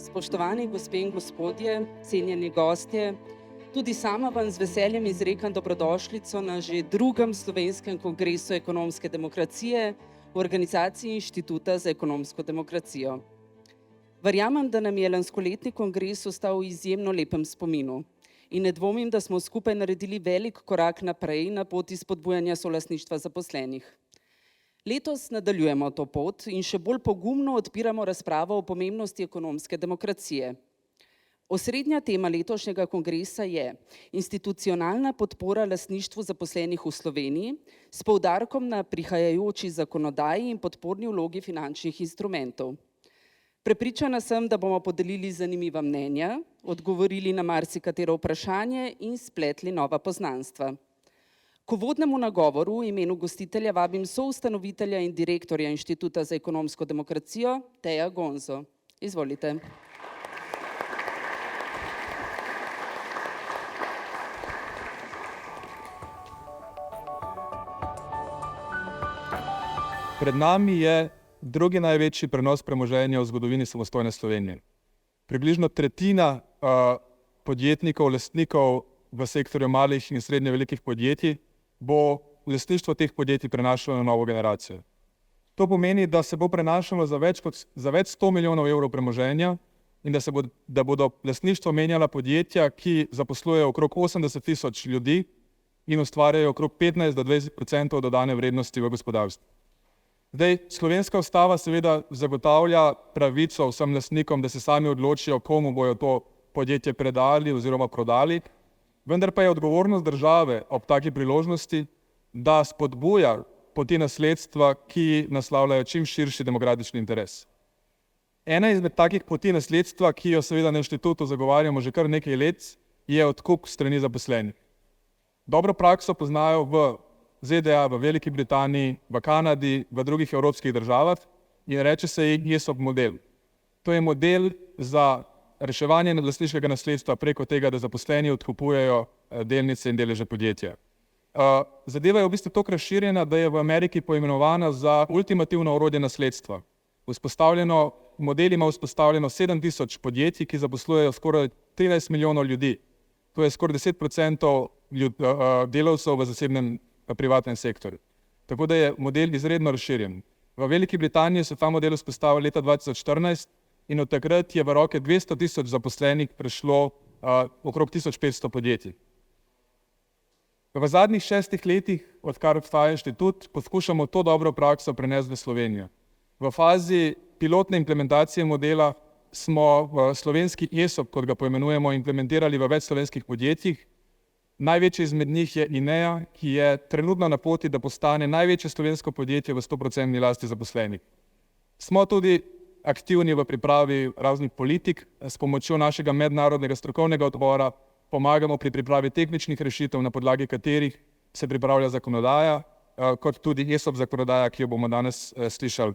Spoštovani gospe in gospodje, cenjeni gostje, tudi sama vam z veseljem izrekam dobrodošlico na že drugem slovenskem Kongresu Ekonomske demokracije v organizaciji Inštituta za ekonomsko demokracijo. Verjamem, da nam je lanskoletni kongres ostal v izjemno lepem spominu in ne dvomim, da smo skupaj naredili velik korak naprej na poti spodbujanja solastništva zaposlenih. Letos nadaljujemo to pot in še bolj pogumno odpiramo razpravo o pomembnosti ekonomske demokracije. Osrednja tema letošnjega kongresa je institucionalna podpora lastništvu zaposlenih v Sloveniji s poudarkom na prihajajoči zakonodaji in podporni vlogi finančnih instrumentov. Prepričana sem, da bomo podelili zanimiva mnenja, odgovorili na marsikatero vprašanje in spletli nova poznanstva. K uvodnemu nagovoru v imenu gostitelja vabim soustanovitelja in direktorja Inštituta za ekonomsko demokracijo, Teja Gonzo. Izvolite. Pred nami je drugi največji prenos premoženja v zgodovini samostojne Slovenije. Približno tretjina podjetnikov, lastnikov v sektorju malih in srednje velikih podjetij bo lastništvo teh podjetij prenašalo na novo generacijo. To pomeni, da se bo prenašalo za več 100 milijonov evrov premoženja in da bodo lastništvo menjala podjetja, ki zaposlujejo okrog 80 tisoč ljudi in ustvarjajo okrog 15 do 20% dodane vrednosti v gospodarstvu. Zdaj, slovenska ustava seveda zagotavlja pravico vsem lastnikom, da se sami odločijo, komu bojo to podjetje predali oziroma prodali, vendar pa je odgovornost države ob taki priložnosti, da spodbuja poti nasledstva, ki naslavljajo čim širši demokratični interes. Ena izmed takih poti nasledstva, ki jo seveda na Inštitutu zagovarjamo že kar nekaj let, je odkup strani zaposlenih. Dobro prakso poznajo v ZDA, v Veliki Britaniji, v Kanadi, v drugih evropskih državah in reče se ji ESOP model. To je model za reševanje lastniškega nasledstva preko tega, da zaposleni odkupujejo delnice in deleže podjetja. Zadeva je v bistvu toliko razširjena, da je v Ameriki poimenovana za ultimativno orodje nasledstva. Model ima vzpostavljeno 7000 podjetij, ki zaposlujejo skoraj 13 milijonov ljudi. To je skoraj 10% delavcev v zasebnem privatnem sektorju. Tako da je model izredno razširjen. V Veliki Britaniji so ta model vzpostavili leta 2014 in od takrat je v roke 200 tisoč zaposlenih prešlo okrog 1500 podjetij. V zadnjih 6 letih, odkar obstaja Inštitut, poskušamo to dobro prakso prenesti v Slovenijo. V fazi pilotne implementacije modela smo slovenski ESOP, kot ga poimenujemo, implementirali v več slovenskih podjetjih. Največji izmed njih je INEA, ki je trenutno na poti, da postane največje slovensko podjetje v 100% lasti zaposlenih. Smo tudi aktivni v pripravi raznih politik, s pomočjo našega mednarodnega strokovnega odbora pomagamo pri pripravi tehničnih rešitev, na podlagi katerih se pripravlja zakonodaja, kot tudi ESOP zakonodaja, ki jo bomo danes slišali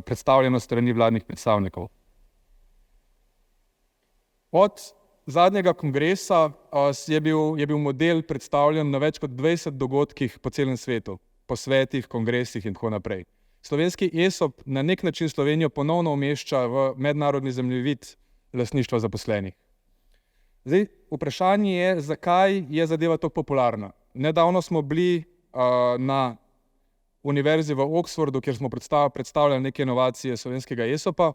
predstavljeno strani vladnih predstavnikov. Od zadnjega kongresa je bil model predstavljen na več kot 20 dogodkih po celem svetu, po svetih, kongresih in tako naprej. Slovenski ESOP na nek način Slovenijo ponovno umešča v mednarodni zemljevid lastništva zaposlenih. Zdaj, vprašanje je, zakaj je zadeva tako popularna. Nedavno smo bili na univerzi v Oxfordu, kjer smo predstavljali neke inovacije slovenskega ESOP-a,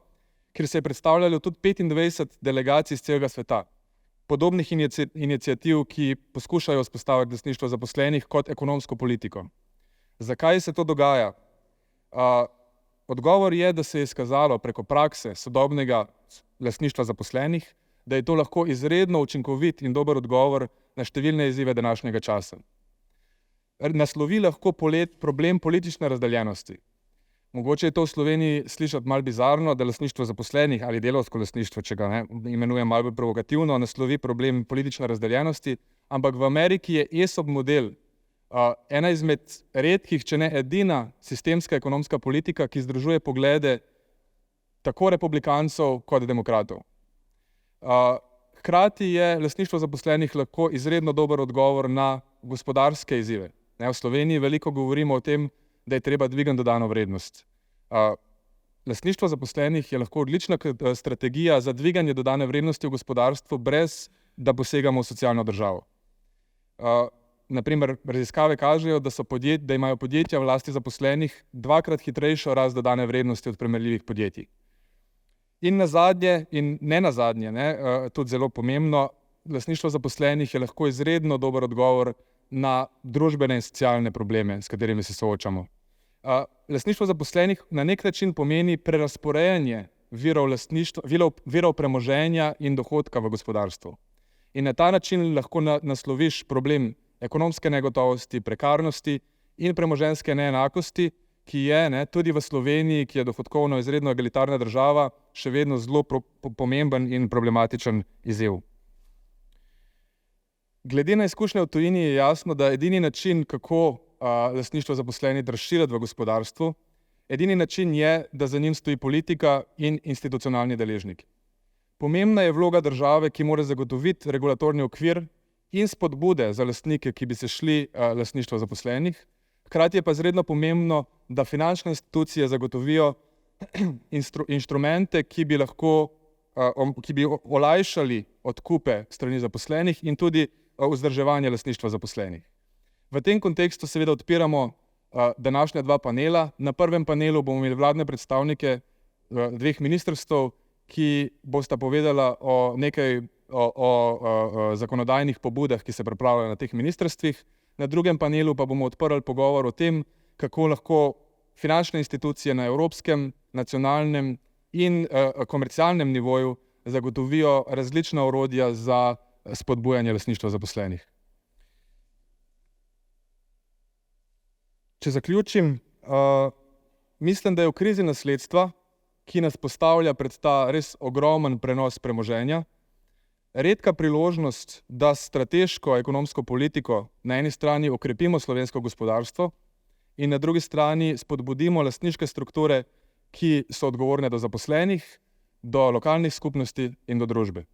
kjer se je predstavljalo tudi 25 delegacij iz celega sveta. Podobnih iniciativ, ki poskušajo vzpostaviti lastništvo zaposlenih kot ekonomsko politiko. Zakaj se to dogaja? Odgovor je, da se je izkazalo preko prakse sodobnega lastništva zaposlenih, da je to lahko izredno učinkovit in dober odgovor na številne izzive današnjega časa. Naslovi lahko problem politične razdeljenosti. Mogoče je to v Sloveniji slišati malo bizarno, da lastništvo zaposlenih ali delavsko lastništvo, če ga imenujem malo bolj provokativno, naslovi problem politične razdeljenosti, ampak v Ameriki je ESOP model ena izmed redkih, če ne edina sistemska ekonomska politika, ki združuje poglede tako republikancev kot demokratov. Hkrati je lastništvo zaposlenih lahko izredno dober odgovor na gospodarske izzive. V Sloveniji veliko govorimo o tem, da je treba dvigati dodano vrednost. Lastništvo zaposlenih je lahko odlična strategija za dviganje dodane vrednosti v gospodarstvu, brez da posegamo v socialno državo. Naprimer, raziskave kažejo, da imajo podjetja v lasti zaposlenih dvakrat hitrejšo rast dodane vrednosti od primerljivih podjetij. In nazadnje, in ne nazadnje, tudi zelo pomembno, lastništvo zaposlenih je lahko izredno dober odgovor na družbene in socialne probleme, s katerimi se soočamo. Lastništvo zaposlenih na nek način pomeni prerazporejanje virov premoženja in dohodka v gospodarstvu. In na ta način lahko nasloviš problem ekonomske negotovosti, prekarnosti in premoženjske neenakosti, ki je tudi v Sloveniji, ki je dohodkovno izredno egalitarna država, še vedno zelo pomemben in problematičen izziv. Glede na izkušnje v tujini je jasno, da edini način, kako lastništvo zaposlenih razširiti v gospodarstvu, edini način je, da za njim stoji politika in institucionalni deležniki. Pomembna je vloga države, ki mora zagotoviti regulatorni okvir in spodbude za lastnike, ki bi se šli lastništvo zaposlenih. Hkrati je pa izredno pomembno, da finančne institucije zagotovijo inštrumente, ki bi olajšali odkupe strani zaposlenih in tudi vzdrževanje lastništva zaposlenih. V tem kontekstu seveda odpiramo današnja dva panela. Na prvem panelu bomo imeli vladne predstavnike dveh ministrstev, ki bosta povedala o zakonodajnih pobudah, ki se pripravljajo na teh ministrstvih. Na drugem panelu pa bomo odprli pogovor o tem, kako lahko finančne institucije na evropskem, nacionalnem in komercialnem nivoju zagotovijo različna orodja za spodbujanje lastništva zaposlenih. Če zaključim, mislim, da je v krizi nasledstva, ki nas postavlja pred ta res ogromen prenos premoženja, redka priložnost, da s strateško ekonomsko politiko na eni strani okrepimo slovensko gospodarstvo in na drugi strani spodbudimo lastniške strukture, ki so odgovorne do zaposlenih, do lokalnih skupnosti in do družbe.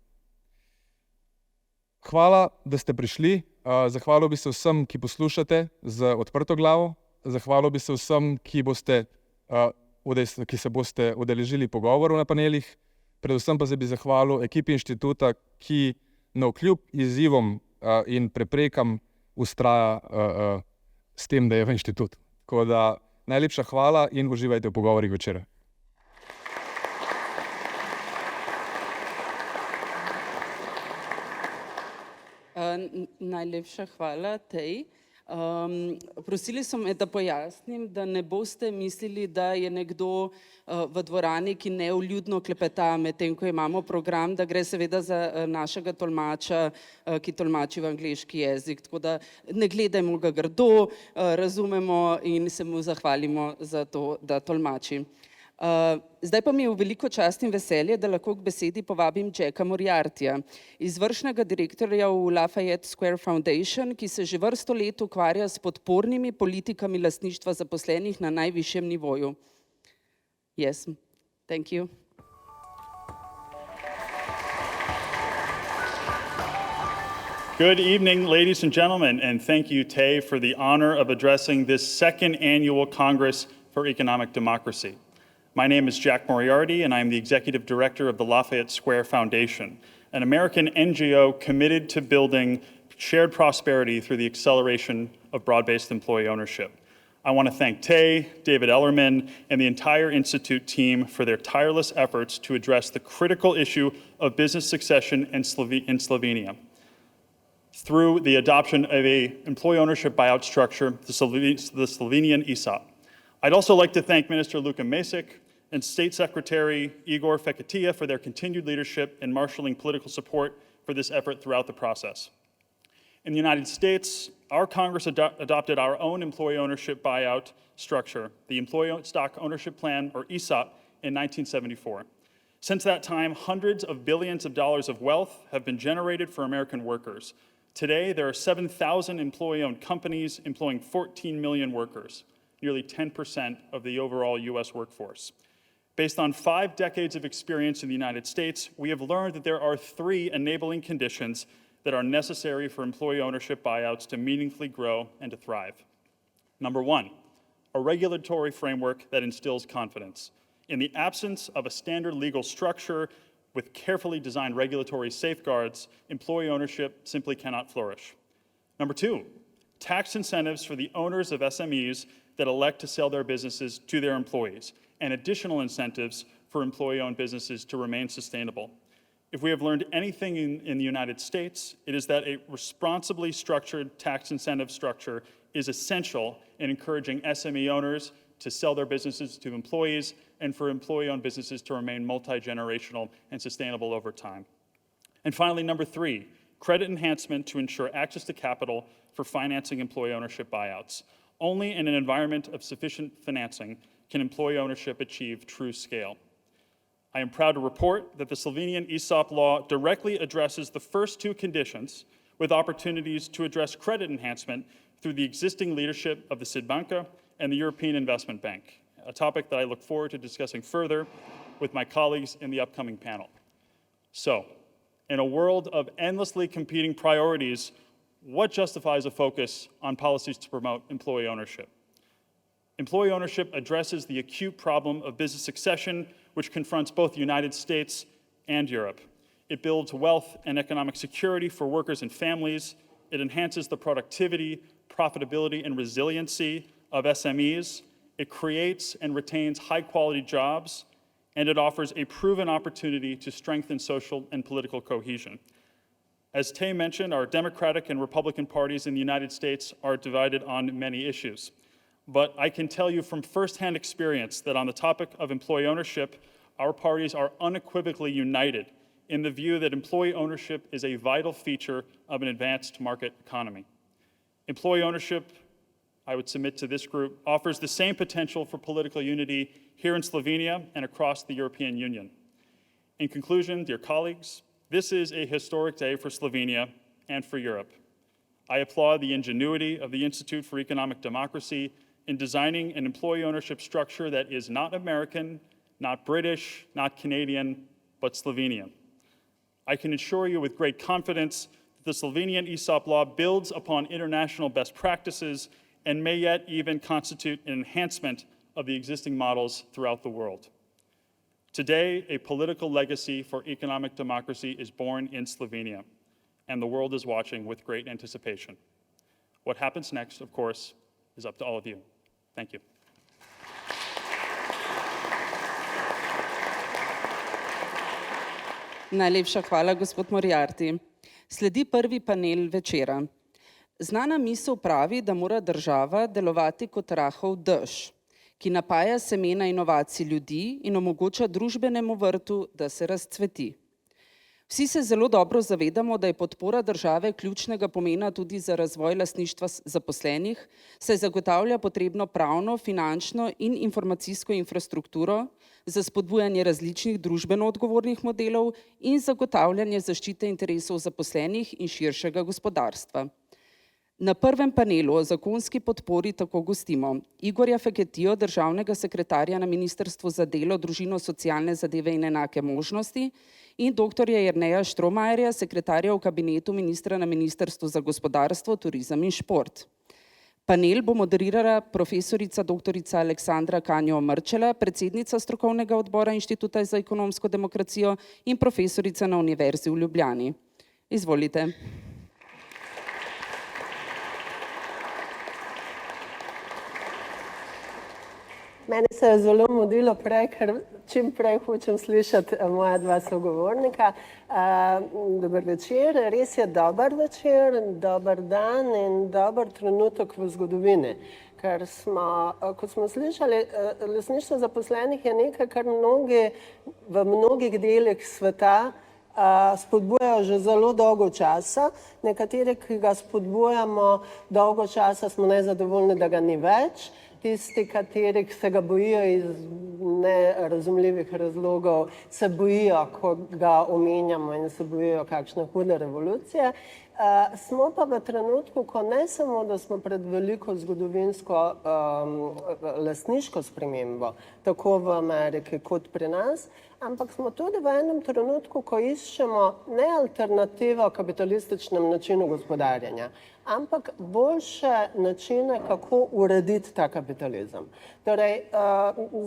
Hvala, da ste prišli. Zahvalil bi se vsem, ki poslušate z odprto glavo. Zahvalil bi se vsem, ki se boste udeležili pogovorov na panelih. Predvsem pa se bi zahvalil ekipi Inštituta, ki navkljub izzivom in preprekam vztraja s tem, da je v Inštitut. Tako da najlepša hvala in uživajte v pogovorih večera. Najlepša hvala, Tej. Prosili so me, da pojasnim, da ne boste mislili, da je nekdo v dvorani, ki nevljudno klepeta medtem, ko imamo program, da gre seveda za našega tolmača, ki tolmači v angleški jezik. Tako da ne gledajmo ga grdo, razumemo in se mu zahvalimo za to, da tolmači. Zdaj pa mi je v veliko čast in veselje, da lahko k besedi povabim JACKA Moriartyja, izvršnega direktorja v Lafayette Square Foundation, ki se že vrsto let ukvarja s podpornimi politikami lastništva zaposlenih na najvišjem nivoju. Yes, thank you. Good evening, ladies and gentlemen, and thank you, Tej, for the honor of addressing this second annual Congress for Economic Democracy. My name is Jack Moriarty, and I'm the Executive Director of the Lafayette Square Foundation, an American NGO committed to building shared prosperity through the acceleration of broad-based employee ownership. I want to thank Tej, David Ellerman, and the entire Institute team for their tireless efforts to address the critical issue of business succession in Slovenia through the adoption of an employee ownership buyout structure, the Slovenian ESOP. I'd also like to thank Minister Luka Mesec and State Secretary Igor Feketija for their continued leadership in marshalling political support for this effort throughout the process. In the United States, our Congress adopted our own employee ownership buyout structure, the Employee Stock Ownership Plan, or ESOP, in 1974. Since that time, hundreds of billions of dollars of wealth have been generated for American workers. Today, there are 7,000 employee-owned companies employing 14 million workers, nearly 10% of the overall US workforce. Based on 5 decades of experience in the United States, we have learned that there are 3 enabling conditions that are necessary for employee ownership buyouts to meaningfully grow and to thrive. Number 1, a regulatory framework that instills confidence. In the absence of a standard legal structure with carefully designed regulatory safeguards, employee ownership simply cannot flourish. Number two, tax incentives for the owners of SMEs that elect to sell their businesses to their employees, and additional incentives for employee-owned businesses to remain sustainable. If we have learned anything in the United States, it is that a responsibly structured tax incentive structure is essential in encouraging SME owners to sell their businesses to employees and for employee-owned businesses to remain multi-generational and sustainable over time. And finally, number three, credit enhancement to ensure access to capital for financing employee ownership buyouts. Only in an environment of sufficient financing can employee ownership achieve true scale. I am proud to report that the Slovenian ESOP law directly addresses the first two conditions with opportunities to address credit enhancement through the existing leadership of the Sitbanka and the European Investment Bank, a topic that I look forward to discussing further with my colleagues in the upcoming panel. So, in a world of endlessly competing priorities, what justifies a focus on policies to promote employee ownership? Employee ownership addresses the acute problem of business succession, which confronts both the United States and Europe. It builds wealth and economic security for workers and families. It enhances the productivity, profitability, and resiliency of SMEs. It creates and retains high-quality jobs, and it offers a proven opportunity to strengthen social and political cohesion. As Tej mentioned, our Democratic and Republican parties in the United States are divided on many issues. But I can tell you from firsthand experience that on the topic of employee ownership, our parties are unequivocally united in the view that employee ownership is a vital feature of an advanced market economy. Employee ownership, I would submit to this group, offers the same potential for political unity here in Slovenia and across the European Union. In conclusion, dear colleagues, this is a historic day for Slovenia and for Europe. I applaud the ingenuity of the Institute for Economic Democracy in designing an employee ownership structure that is not American, not British, not Canadian, but Slovenian. I can assure you with great confidence that the Slovenian ESOP law builds upon international best practices and may yet even constitute an enhancement of the existing models throughout the world. Today, a political legacy for economic democracy is born in Slovenia, and the world is watching with great anticipation. What happens next, of course, is up to all of you. Thank you. Najlepša hvala, gospod Moriarty. Sledi prvi panel večera. Znana misel pravi, da mora država delovati kot rahel dež, ki napaja semena inovacij ljudi in omogoča družbenemu vrtu, da se razcveti. Vsi se zelo dobro zavedamo, da je podpora države ključnega pomena tudi za razvoj lastništva zaposlenih, saj zagotavlja potrebno pravno, finančno in informacijsko infrastrukturo za spodbujanje različnih družbeno odgovornih modelov in zagotavljanje zaščite interesov zaposlenih in širšega gospodarstva. Na prvem panelu o zakonski podpori tako gostimo Igorja Feketijo, državnega sekretarja na Ministrstvu za delo, družino, socialne zadeve in enake možnosti, in doktorja Jerneja Štromajerja, sekretarja v kabinetu ministra na Ministrstvu za gospodarstvo, turizem in šport. Panel bo moderirala profesorica doktorica Aleksandra Kanjo Mrčela, predsednica strokovnega odbora Inštituta za ekonomsko demokracijo in profesorica na Univerzi v Ljubljani. Izvolite. Meni se je zelo mudilo prej, ker čim prej hočem slišati moja dva sogovornika. Dober večer, res je dober večer, dober dan in dober trenutek v zgodovini. Ker smo, kot smo slišali, lastništvo zaposlenih je nekaj, kar mnogi v mnogih delih sveta spodbujajo že zelo dolgo časa. Nekateri, ki ga spodbujamo dolgo časa, smo nezadovoljni, da ga ni več. Tisti, kateri se ga bojijo iz nerazumljivih razlogov, se bojijo, ko ga omenjamo in se bojijo kakšne hude revolucije. Smo pa v trenutku, ko ne samo, da smo pred veliko zgodovinsko lastniško spremembo, tako v Ameriki kot pri nas, ampak smo tudi v enem trenutku, ko iščemo ne alternativo kapitalističnem načinu gospodarjenja, ampak boljše načine, kako urediti ta kapitalizem. Torej,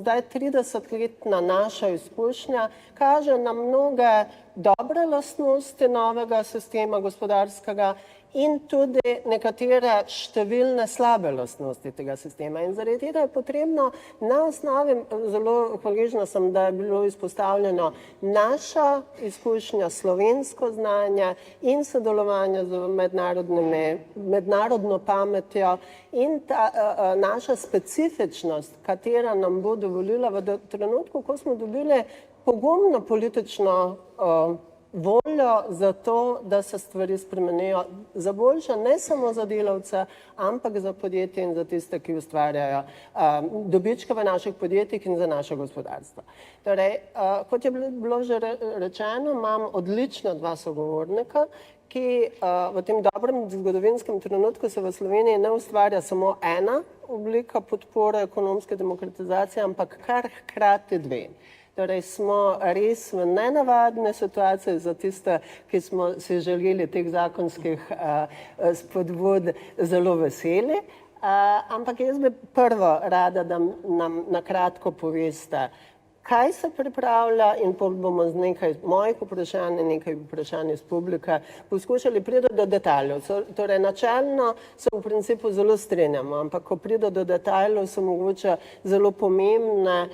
zdaj 30-letna naša izkušnja kaže na mnoge dobre lastnosti novega sistema gospodarskega in tudi nekatere številne slabe lastnosti tega sistema. In zaradi tega je potrebno na osnovi, zelo hvaležna sem, da je bilo izpostavljeno naša izkušnja, slovensko znanje in sodelovanje z mednarodno pametjo in ta naša specifičnost, katera nam bo dovolila v trenutku, ko smo dobili pogumno politično voljo za to, da se stvari spremenijo za boljše, ne samo za delavce, ampak za podjetje in za tiste, ki ustvarjajo dobičke v naših podjetjih in za naše gospodarstvo. Torej, kot je bilo že rečeno, imam odlična dva sogovornika, ki v tem dobrem zgodovinskem trenutku se v Sloveniji ne ustvarja samo ena oblika podpore ekonomske demokratizacije, ampak kar hkrati dve. Torej smo res v nenavadne situacije za tiste, ki smo si želeli teh zakonskih spodbud zelo veseli. Ampak jaz bi prvo rada, da nam na kratko poveste, kaj se pripravlja in bomo z nekaj mojih vprašanj in nekaj vprašanj iz publike poskušali priti do detajlov. Torej, načelno se v principu zelo strinjamo, ampak ko pride do detajlov, so mogoče zelo pomembne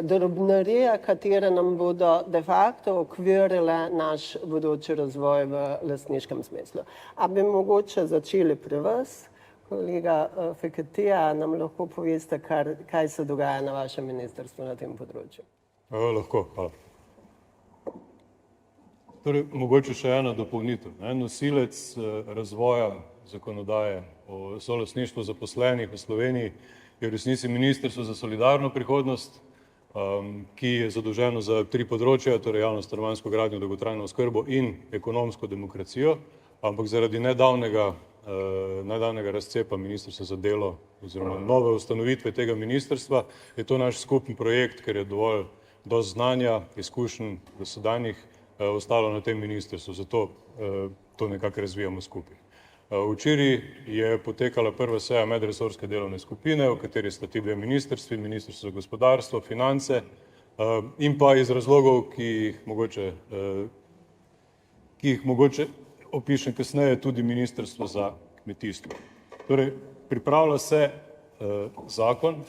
drobnarije, katere nam bodo de facto okvirile naš bodoči razvoj v lastniškem smislu. A bi mogoče začeli pri vas? Kolega Feketija, nam lahko poveste, kaj se dogaja na vašem ministrstvu na tem področju? Lahko, hvala. Torej, mogoče še ena dopolnitev. Nosilec razvoja zakonodaje o solastništvu zaposlenih v Sloveniji je v resnici Ministrstvo za solidarno prihodnost, ki je zadolženo za 3 področja, torej javno stanovanjsko gradnjo, dolgotrajno oskrbo in ekonomsko demokracijo, ampak zaradi nedavnega razcepa Ministrstva za delo oziroma nove ustanovitve tega ministrstva je to naš skupni projekt, ker je dovolj znanja, izkušenj dosedanjih ostalo na tem ministrstvu, zato to nekako razvijamo skupaj. Včeraj je potekala prva seja medresorske delovne skupine, v kateri sta ti 2 ministrstvi, Ministrstvo za gospodarstvo, finance in pa iz razlogov, ki jih mogoče opišem kasneje, tudi Ministrstvo za kmetijstvo. Torej, pripravlja se zakon,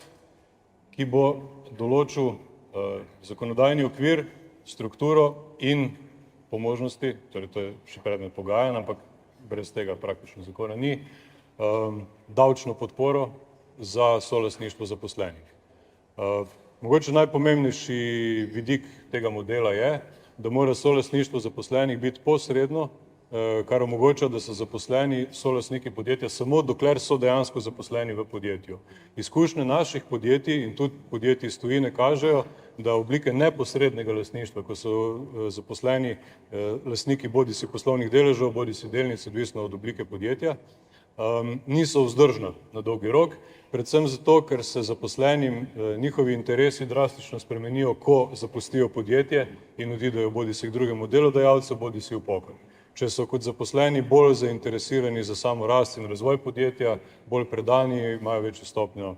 ki bo določil zakonodajni okvir, strukturo in po možnosti, torej to je še predmet pogajanj, ampak brez tega praktično zakona ni, davčno podporo za solastništvo zaposlenih. Mogoče najpomembnejši vidik tega modela je, da mora solastništvo zaposlenih biti posredno, kar omogoča, da so zaposleni solastniki podjetja samo dokler so dejansko zaposleni v podjetju. Izkušnje naših podjetij in tudi podjetij iz tujine kažejo, da oblike neposrednega lastništva, ko so zaposleni lastniki bodisi poslovnih deležev, bodisi delnic, odvisno od oblike podjetja, niso vzdržna na dolgi rok, predvsem zato, ker se zaposlenim njihovi interesi drastično spremenijo, ko zapustijo podjetje in odidejo bodisi k drugemu delodajalcu, bodisi v pokoj. Če so kot zaposleni bolj zainteresirani za samo rast in razvoj podjetja, bolj predani, imajo večjo stopnjo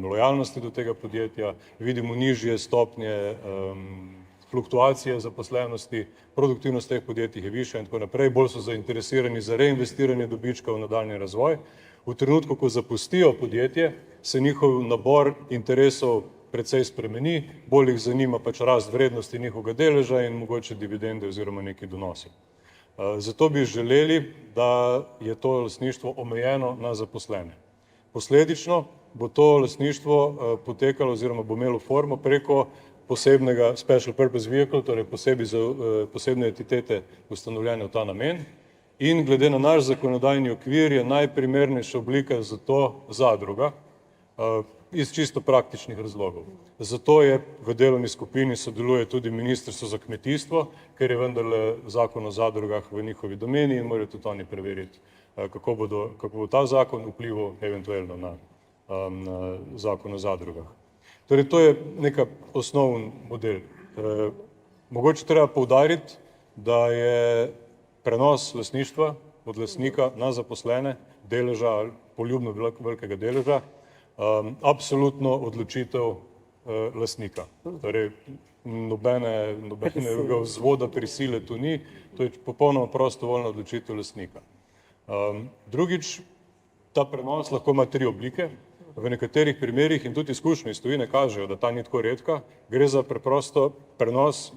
lojalnosti do tega podjetja, vidimo nižje stopnje fluktuacije zaposlenosti, produktivnost teh podjetij je višja in tako naprej, bolj so zainteresirani za reinvestiranje dobička v nadaljnji razvoj. V trenutku, ko zapustijo podjetje, se njihov nabor interesov precej spremeni, bolj jih zanima pač rast vrednosti njihovega deleža in mogoče dividende oziroma neki donosi. Zato bi želeli, da je to lastništvo omejeno na zaposlene. Posledično bo to lastništvo potekalo oziroma bo imelo formo preko posebnega special purpose vehicle, torej posebne entitete ustanovljene v ta namen. In glede na naš zakonodajni okvir je najprimernejša oblika za to zadruga. iz čisto praktičnih razlogov. Zato je v delovni skupini sodeluje tudi Ministrstvo za kmetijstvo, ker je vendarle zakon o zadrugah v njihovi domeni in morajo tudi oni preveriti, kako bo ta zakon vplival eventualno na zakon o zadrugah. Torej, to je neka osnovni model. Mogoče treba poudariti, da je prenos lastništva od lastnika na zaposlene, deleža ali poljubno velikega deleža, absolutno odločitev lastnika. Torej, nobenega vzvoda prisile tu ni, to je popolnoma prostovoljna odločitev lastnika. Drugič, ta prenos lahko ima 3 oblike. V nekaterih primerih, in tudi izkušnje iz tujine kažejo, da ta ni tako redka, gre za preprosto prenos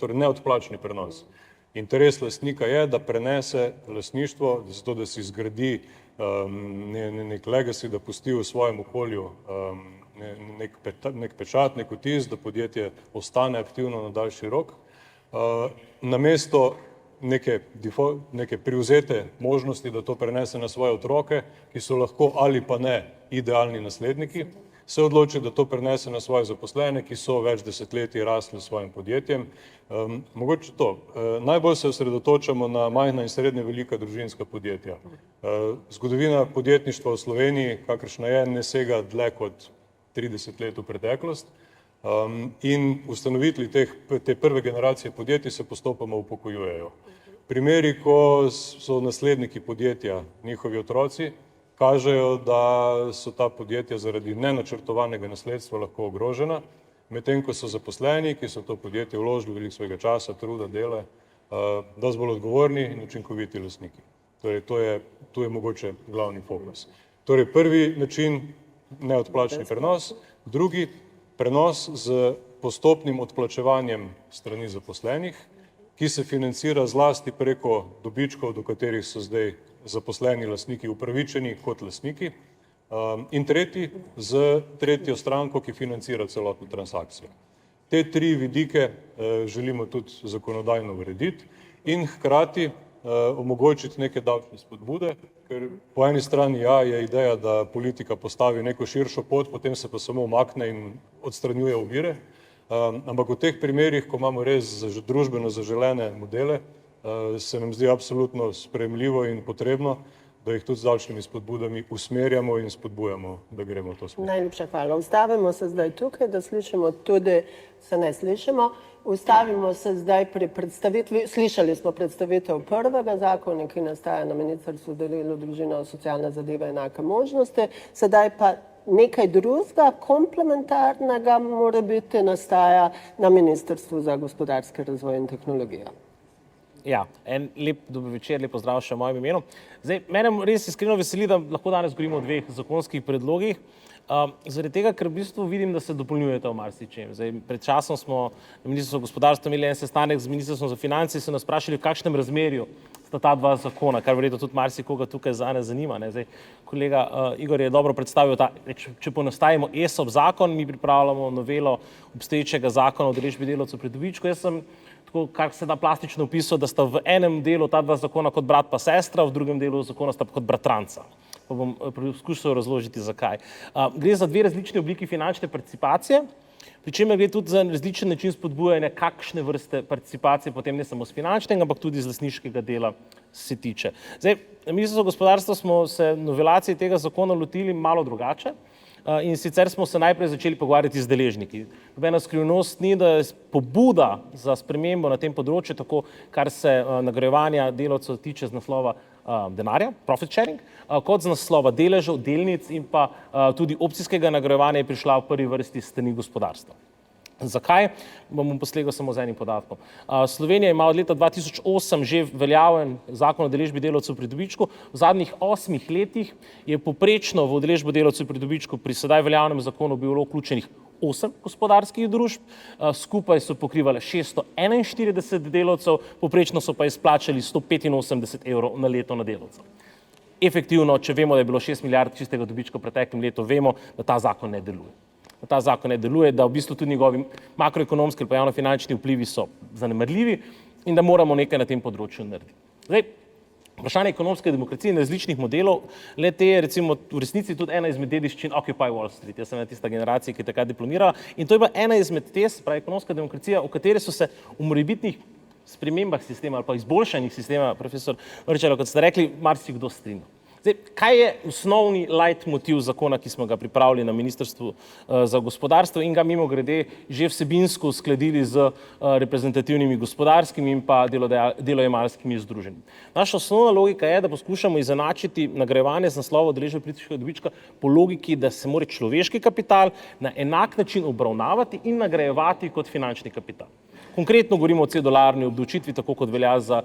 torej neodplačni prenos. Interes lastnika je, da prenese lastništvo, zato da si zgradi nek legacy, da pusti v svojem okolju nek pečat, nek vtis, da podjetje ostane aktivno na daljši rok. Namesto neke privzete možnosti, da to prenese na svoje otroke, ki so lahko ali pa ne idealni nasledniki, se odloči, da to prenese na svoje zaposlene, ki so več desetletij rasli s svojim podjetjem. Mogoče to. Najbolj se osredotočamo na majhna in srednje velika družinska podjetja. Zgodovina podjetništva v Sloveniji, kakršna je, ne sega dlje kot 30 let v preteklost. In ustanovitelji te prve generacije podjetij se postopoma upokojujejo. Primeri, ko so nasledniki podjetja njihovi otroci, kažejo, da so ta podjetja zaradi nenačrtovanega nasledstva lahko ogrožena, medtem ko so zaposleni, ki so to podjetje vložili veliko svojega časa, truda, dela, dosti bolj odgovorni in učinkoviti lastniki. Torej, to je mogoče glavni fokus. Torej, prvi način neodplačni prenos, drugi prenos z postopnim odplačevanjem strani zaposlenih, ki se financira zlasti preko dobičkov, do katerih so zdaj zaposleni lastniki upravičeni kot lastniki, in tretji z tretjo stranko, ki financira celotno transakcijo. Te 3 vidike želimo tudi zakonodajno urediti in hkrati omogočiti neke davčne spodbude, ker po eni strani je ideja, da politika postavi neko širšo pot, potem se pa samo umakne in odstranjuje ovire, ampak v teh primerih, ko imamo res družbeno zaželene modele, se nam zdi absolutno sprejemljivo in potrebno, da jih tudi z davčnimi spodbudami usmerjamo in spodbujamo, da gremo v to smer. Najlepša hvala. Ustavimo se zdaj tukaj, da slišimo tudi, se ne slišimo, ustavimo se zdaj pri predstavitvi, slišali smo predstavitev prvega zakona, ki nastaja na Ministrstvu za delo, družino, socialne zadeve, enake možnosti, sedaj pa nekaj drugega, komplementarnega mora biti, nastaja na Ministrstvu za gospodarski razvoj in tehnologijo. Ja, en lep dober večer, lep pozdrav še v mojem imenu. Zdaj, mene res iskreno veseli, da lahko danes govorimo o 2 zakonskih predlogih, zaradi tega, ker v bistvu vidim, da se dopolnjujete v marsičem. Zdaj, pred časom smo na Ministrstvu za gospodarstvo imeli en sestanek z Ministrstvom za finance in se nas vprašali, v kakšnem razmerju sta ta 2 zakona, kar verjetno tudi marsikoga tukaj zanje zanima. Zdaj, kolega Igor je dobro predstavil če poenostavimo ESOP zakon, mi pripravljamo novelo obstoječega zakona o udeležbi delavcev pri dobičku. Jaz sem tako, kar se da plastično opisal, da sta v enem delu ta 2 zakona kot brat pa sestra, v drugem delu zakona sta kot bratranca. Pa bom poskušal razložiti, zakaj. Gre za 2 različne obliki finančne participacije, pri čemer gre tudi za različen način spodbujanja, kakšne vrste participacije, potem ne samo z finančnega, ampak tudi z lastniškega dela se tiče. Zdaj, na Ministrstvu za gospodarstvo smo se novelacije tega zakona lotili malo drugače. In sicer smo se najprej začeli pogovarjati z deležniki. Nobena skrivnost ni, da je pobuda za spremembo na tem področju, tako kar se nagrajevanja delavcev tiče z naslova denarja, profit sharing, kot z naslova deležev, delnic in pa tudi opcijskega nagrajevanja je prišla v prvi vrsti s strani gospodarstva. Zakaj? Bom poslegel samo z enim podatkom. Slovenija ima od leta 2008 že veljaven zakon o udeležbi delavcev pri dobičku. V zadnjih 8 letih je poprečno v udeležbo delavcev pri dobičku pri sedaj veljavnem zakonu bilo vključenih 8 gospodarskih družb, skupaj so pokrivale 641 delavcev, poprečno so pa izplačali 185 evrov na leto na delavcev. Efektivno, če vemo, da je bilo 6 milijard čistega dobička v preteklem letu, vemo, da ta zakon ne deluje. Ta zakon ne deluje, da v bistvu tudi njegovi makroekonomski ali pa javnofinančni vplivi so zanemarljivi in da moramo nekaj na tem področju narediti. Zdaj, vprašanje ekonomske demokracije in različnih modelov, le te je recimo v resnici tudi ena izmed dediščin Occupy Wall Street. Jaz sem tista generacija, ki je takrat diplomirala in to je bila ena izmed tez, pravi ekonomska demokracija, v kateri so se v morebitnih spremembah sistema ali pa izboljšanjih sistema, profesor Vrčelo, kot ste rekli, marsikdo strinjal. Zdaj, kaj je osnovni leitmotiv zakona, ki smo ga pripravili na Ministrstvu za gospodarstvo in ga mimogrede že vsebinsko uskladili z reprezentativnimi gospodarskimi in pa delojemalskimi združenji. Naša osnovna logika je, da poskušamo izenačiti nagrajevanje z naslova udeležbe političnega dobička po logiki, da se mora človeški kapital na enak način obravnavati in nagrajevati kot finančni kapital. Konkretno govorimo o C-dolarni obdavčitvi, tako kot velja za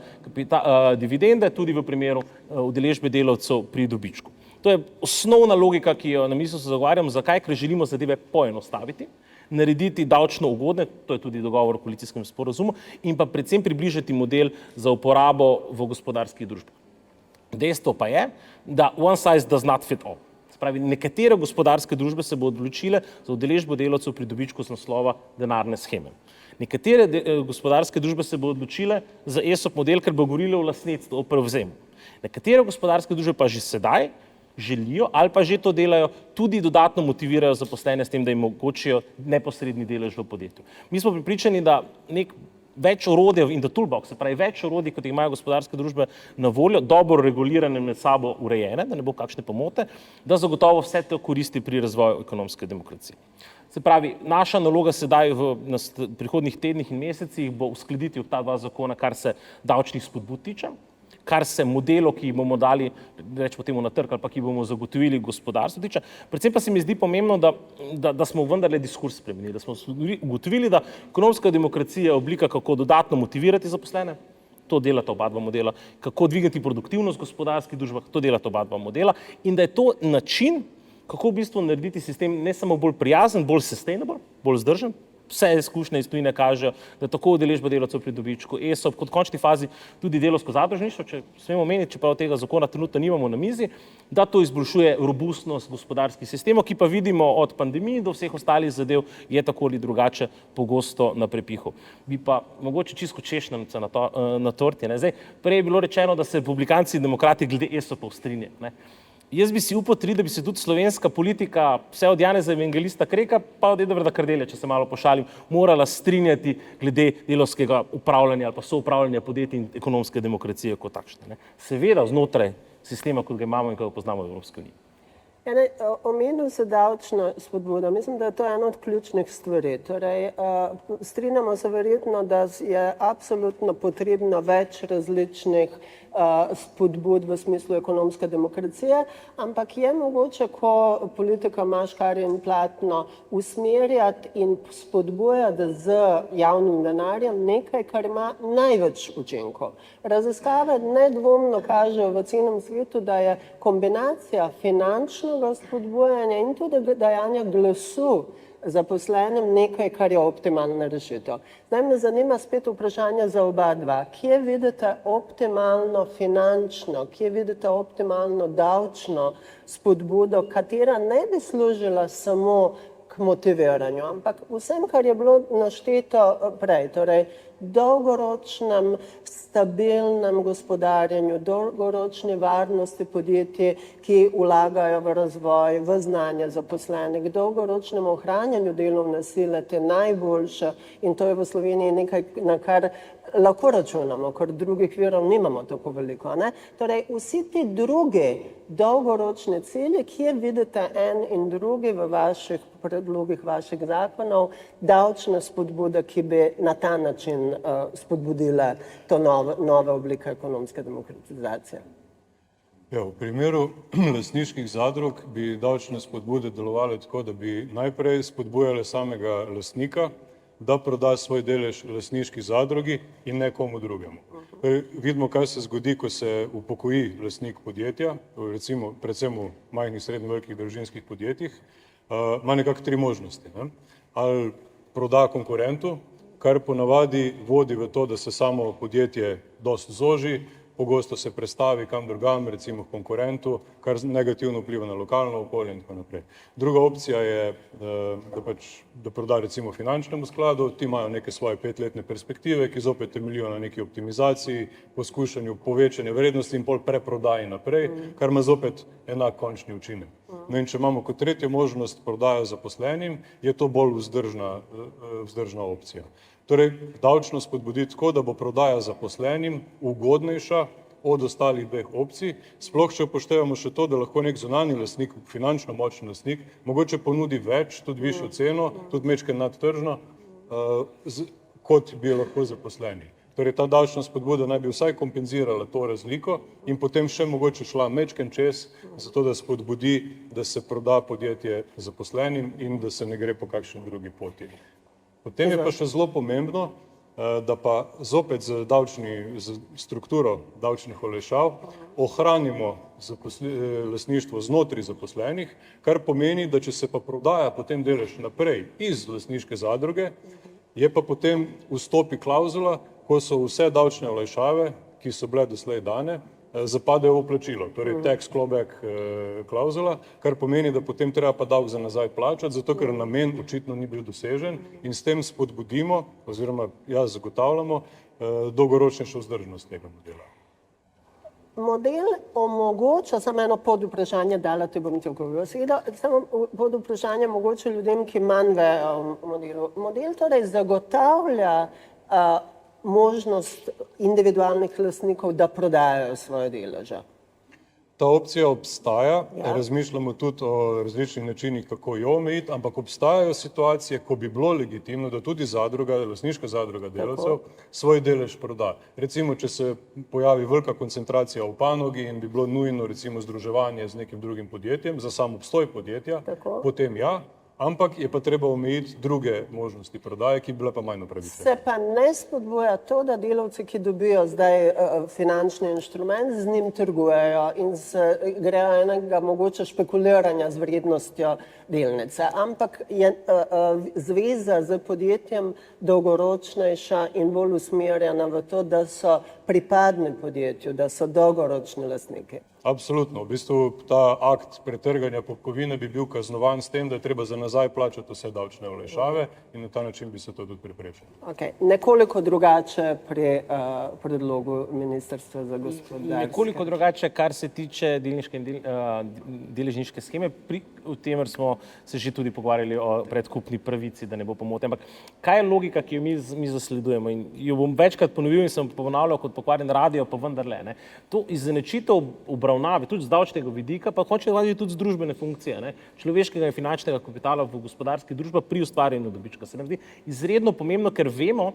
dividende, tudi v primeru udeležbe delavcev pri dobičku. To je osnovna logika, ki jo na ministrstvu zagovarjamo, zakaj, ker želimo zadeve poenostaviti, narediti davčno ugodne, to je tudi dogovor o koalicijskem sporazumu, in pa predvsem približati model za uporabo v gospodarskih družbah. Dejstvo pa je, da one size does not fit all. Spravi, nekatere gospodarske družbe se bodo odločile za udeležbo delavcev pri dobičku z naslova denarne sheme. Nekatere gospodarske družbe se bodo odločile za ESOP model, ker bo govorilo o lastništvu, o prevzemu. Nekatere gospodarske družbe pa že sedaj želijo ali pa že to delajo, tudi dodatno motivirajo zaposlene s tem, da jim omogočijo neposredni delež v podjetju. Mi smo prepričani, da več orodij in the toolbox, se pravi več orodij, kot jih imajo gospodarske družbe na voljo, dobro regulirane, med sabo urejene, da ne bo kakšne pomote, da zagotovo vse to koristi pri razvoju ekonomske demokracije. Se pravi, naša naloga sedaj v prihodnjih tednih in mesecih bo uskladiti ta dva zakona, kar se davčnih spodbud tiče, kar se modelov, ki jih bomo dali, rečemo temu na trg ali pa ki bomo zagotovili gospodarstvo tiče. Predvsem pa se mi zdi pomembno, da smo vendarle diskurs spremenili, da smo ugotovili, da ekonomska demokracija je oblika, kako dodatno motivirati zaposlene, to delata oba dva modela, kako dvigati produktivnost v gospodarskih družbah, to delata oba dva modela in da je to način, kako v bistvu narediti sistem ne samo bolj prijazen, bolj sustainable, bolj vzdržen. Vse izkušnje iz tujine kažejo, da tako udeležba delavcev pri dobičku, ESOP, kot v končni fazi tudi delavsko zadružništvo, če smemo omeniti, čeprav tega zakona trenutno nimamo na mizi, da to izboljšuje robustnost gospodarskih sistemov, ki pa vidimo od pandemije do vseh ostalih zadev je tako ali drugače pogosto na prepihu. Bi pa mogoče čisto češnjamica na torti. Zdaj, prej je bilo rečeno, da se republikanci in demokrati glede ESOP-ov strinjajo. Jaz bi si upal trditi, da bi se tudi slovenska politika, vse od Janeza Evangelista Kreka, pa od Edvarda Kardelja, če se malo pošalim, morala strinjati glede delavskega upravljanja ali pa soupravljanja podjetij in ekonomske demokracije kot takšne. Seveda znotraj sistema, kot ga imamo in kot ga poznamo v Evropski uniji. Omenil se davčno spodbudo. Mislim, da je to ena od ključnih stvari. Torej, strinjamo se verjetno, da je absolutno potrebno več različnih spodbud v smislu ekonomske demokracije, ampak je mogoče, ko politika ima škarje in platno, usmerjati in spodbujati z javnim denarjem nekaj, kar ima največ učinkov. Raziskave nedvomno kažejo v celem svetu, da je kombinacija finančnega spodbujanja in tudi dajanja glasu zaposlenim nekaj, kar je optimalna rešitev. Zdaj me zanima spet vprašanje za oba dva. Kje vidite optimalno finančno, kje vidite optimalno davčno spodbudo, katera ne bi služila samo k motiviranju, ampak vsem, kar je bilo našteto prej, torej dolgoročnem, stabilnem gospodarjenju, dolgoročni varnosti podjetij, ki vlagajo v razvoj, v znanje zaposlenih, dolgoročnemu ohranjanju delovne sile, te najboljše, in to je v Sloveniji nekaj, na kar lahko računamo, ker drugih virov nimamo tako veliko. Torej, vsi ti drugi dolgoročni cilji, kje vidite en in drugi v vaših predlogih, vaših zakonov, davčne spodbude, ki bi na ta način spodbudile to nove oblike ekonomske demokratizacije? V primeru lastniških zadrug bi davčne spodbude delovale tako, da bi najprej spodbujale samega lastnika, da proda svoj delež lastniški zadrugi in nekomu drugemu. Vidimo, kaj se zgodi, ko se upokoji lastnik podjetja, recimo predvsem v majhnih, srednje velikih družinskih podjetjih, ima nekako tri možnosti. Ali proda konkurentu, kar ponavadi vodi v to, da se samo podjetje dosti zoži, pogosto se prestavi kam drugam, recimo v konkurentu, kar negativno vpliva na lokalno okolje in tako naprej. Druga opcija je, da proda recimo finančnemu skladu, ti imajo neke svoje 5-letne perspektive, ki zopet temeljijo na neki optimizaciji, poskušanju povečanja vrednosti in pol preprodaji naprej, kar ima zopet enak končni učinek. No in če imamo kot tretjo možnost prodajo zaposlenim, je to bolj vzdržna opcija. Torej, davčno spodbuditi tako, da bo prodaja zaposlenim ugodnejša od ostalih dveh opcij, sploh če upoštevamo še to, da lahko nek zunanji lastnik, finančno močen lastnik, mogoče ponudi več, tudi višjo ceno, tudi majčkeno nadtržno, kot bi lahko zaposleni. Torej, ta davčna spodbuda naj bi vsaj kompenzirala to razliko in potem še mogoče šla majčkeno čez, zato da spodbudi, da se proda podjetje zaposlenim in da se ne gre po kakšni drugi poti. Potem je pa še zelo pomembno, da pa zopet z strukturo davčnih olajšav ohranimo lastništvo znotraj zaposlenih, kar pomeni, da če se pa prodaja potem delež naprej iz lastniške zadruge, je pa potem vstopi klauzula, ko so vse davčne olajšave, ki so bile doslej dane, zapadejo v plačilo, torej tax clawback klauzula, kar pomeni, da potem treba pa davek za nazaj plačati, zato ker namen očitno ni bil dosežen in s tem spodbudimo, oziroma zagotavljamo dolgoročnejšo vzdržnost tega modela. Model omogoča, samo eno podvprašanje dala, te bom ti odgovorila, samo podvprašanje mogoče ljudem, ki manj vejo o modelu. Model torej zagotavlja možnost individualnih lastnikov, da prodajajo svoje deleže. Ta opcija obstaja, razmišljamo tudi o različnih načinih, kako jo omejiti, ampak obstajajo situacije, ko bi bilo legitimno, da tudi zadruga, lastniška zadruga delavcev svoj delež proda. Recimo, če se pojavi velika koncentracija v panogi in bi bilo nujno recimo združevanje z nekim drugim podjetjem za sam obstoj podjetja, potem ampak je pa treba omejiti druge možnosti prodaje, ki bi bile pa manj upravičene. Se pa ne spodbuja to, da delavci, ki dobijo zdaj finančni inštrument, z njim trgujejo in grejo enega mogoče špekuliranja z vrednostjo delnice, ampak je zveza z podjetjem dolgoročnejša in bolj usmerjena v to, da so pripadni podjetju, da so dolgoročni lastniki. Absolutno. V bistvu ta akt pretrganja popkovine bi bil kaznovan s tem, da je treba za nazaj plačati vse davčne olajšave in na ta način bi se to tudi preprečilo. Nekoliko drugače pri predlogu Ministrstva za gospodarstvo. Nekoliko drugače, kar se tiče deležniške sheme, o temer smo se že tudi pogovarjali o predkupni pravici, da ne bo pomote. Ampak kaj je logika, ki jo mi zasledujemo? In jo bom večkrat ponovil in sem ponavljal kot pokvarjen radio, pa vendarle. To izenačitev obravnave, tudi z davčnega vidika, pa končne fazi tudi z družbene funkcije, človeškega in finančnega kapitala v gospodarskih družbah pri ustvarjanju dobička. Se nam zdi izredno pomembno, ker vemo,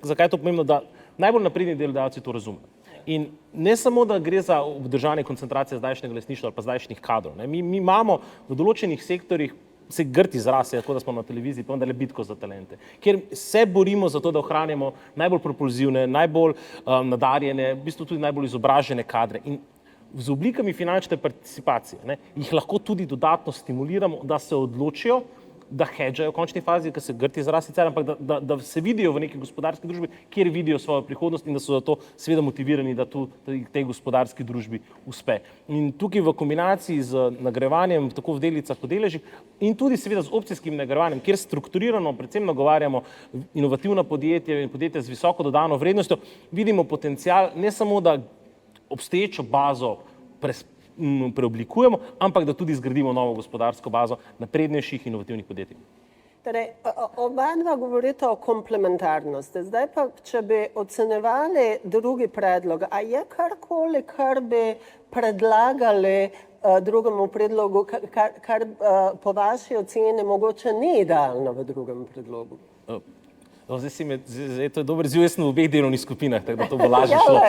zakaj je to pomembno, da najbolj napredni delodajalci to razumejo. In ne samo, da gre za obdržanje koncentracije zdajšnjega lastništva ali pa zdajšnjih kadrov. Mi imamo v določenih sektorjih, se grd izraz, tako da smo na televiziji, pa vendarle bitko za talente, kjer se borimo za to, da ohranjamo najbolj propulzivne, najbolj nadarjene, v bistvu tudi najbolj izobražene kadre. In z oblikami finančne participacije jih lahko tudi dodatno stimuliramo, da se odločijo, da hedžajo v končni fazi, ker se grd izraz sicer, ampak da se vidijo v neki gospodarski družbi, kjer vidijo svojo prihodnost in da so zato seveda motivirani, da tej gospodarski družbi uspe. In tukaj v kombinaciji z nagrajevanjem tako v delnicah kot deležih in tudi seveda z opcijskim nagrajevanjem, kjer strukturirano predvsem nagovarjamo inovativna podjetja in podjetja z visoko dodano vrednostjo, vidimo potencial ne samo, da obstoječo bazo preoblikujemo, ampak da tudi zgradimo novo gospodarsko bazo naprednejših inovativnih podjetij. Torej, oba dva govorita o komplementarnosti. Zdaj pa, če bi ocenjevali drugi predlog, a je karkoli, kar bi predlagali drugemu predlogu, kar po vaši oceni mogoče ni idealno v drugem predlogu? Zdaj, to je dober izziv, jaz sem v obeh delovnih skupinah, tako da to bo lažje šlo.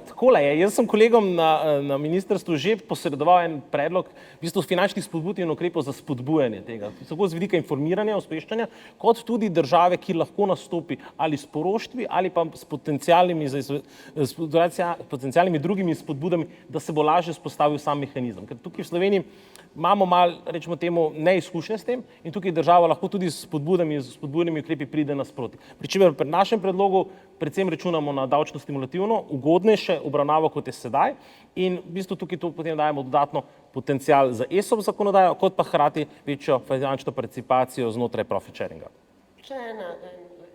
Takole je, jaz sem kolegom na ministrstvu že posredoval en predlog v bistvu finančnih spodbud in ukrepov za spodbujanje tega, tako z vidika informiranja, uspeščanja, kot tudi države, ki lahko nastopi ali s poroštvi ali pa s potencialnimi drugimi spodbudami, da se bo lažje vzpostavil sam mehanizem. Ker tukaj v Sloveniji imamo malo, rečemo temu, neizkušnje s tem in tukaj država lahko tudi s spodbudami ukrepi pride nasproti. Pričemer pri našem predlogu predvsem računamo na davčno stimulativno, ugodnejše obravnavo, kot je sedaj, in v bistvu tukaj to potem dajemo dodatno potencial za ESOP zakonodajo, kot pa hkrati večjo finančno participacijo znotraj profit sharinga. Še en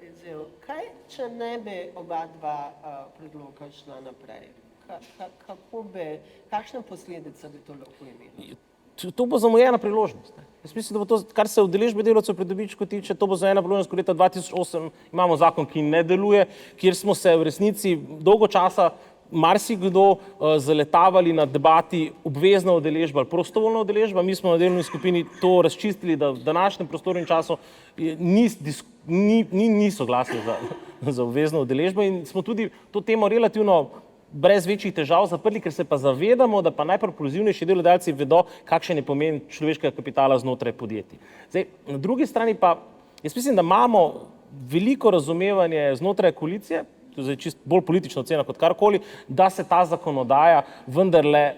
izziv. Kaj, če ne bi oba dva predloga šla naprej? Kakšne posledice bi to lahko imelo? To bo zamujena priložnost. Jaz mislim, da bo to, kar se udeležbe delavcev pri dobičku tiče, to bo zamujena priložnost, ko leta 2008 imamo zakon, ki ne deluje, kjer smo se v resnici dolgo časa marsikdo zaletavali na debati obvezna udeležba ali prostovoljna udeležba. Mi smo na delovni skupini to razčistili, da v današnjem prostoru in času ni soglasja za obvezno udeležbo in smo tudi to temo relativno brez večjih težav zaprli, ker se pa zavedamo, da pa najpropulzivnejši delodajalci vedo, kakšen je pomen človeškega kapitala znotraj podjetij. Zdaj, na drugi strani pa, jaz mislim, da imamo veliko razumevanje znotraj koalicije, to je čist bolj politična ocena kot karkoli, da se ta zakonodaja vendarle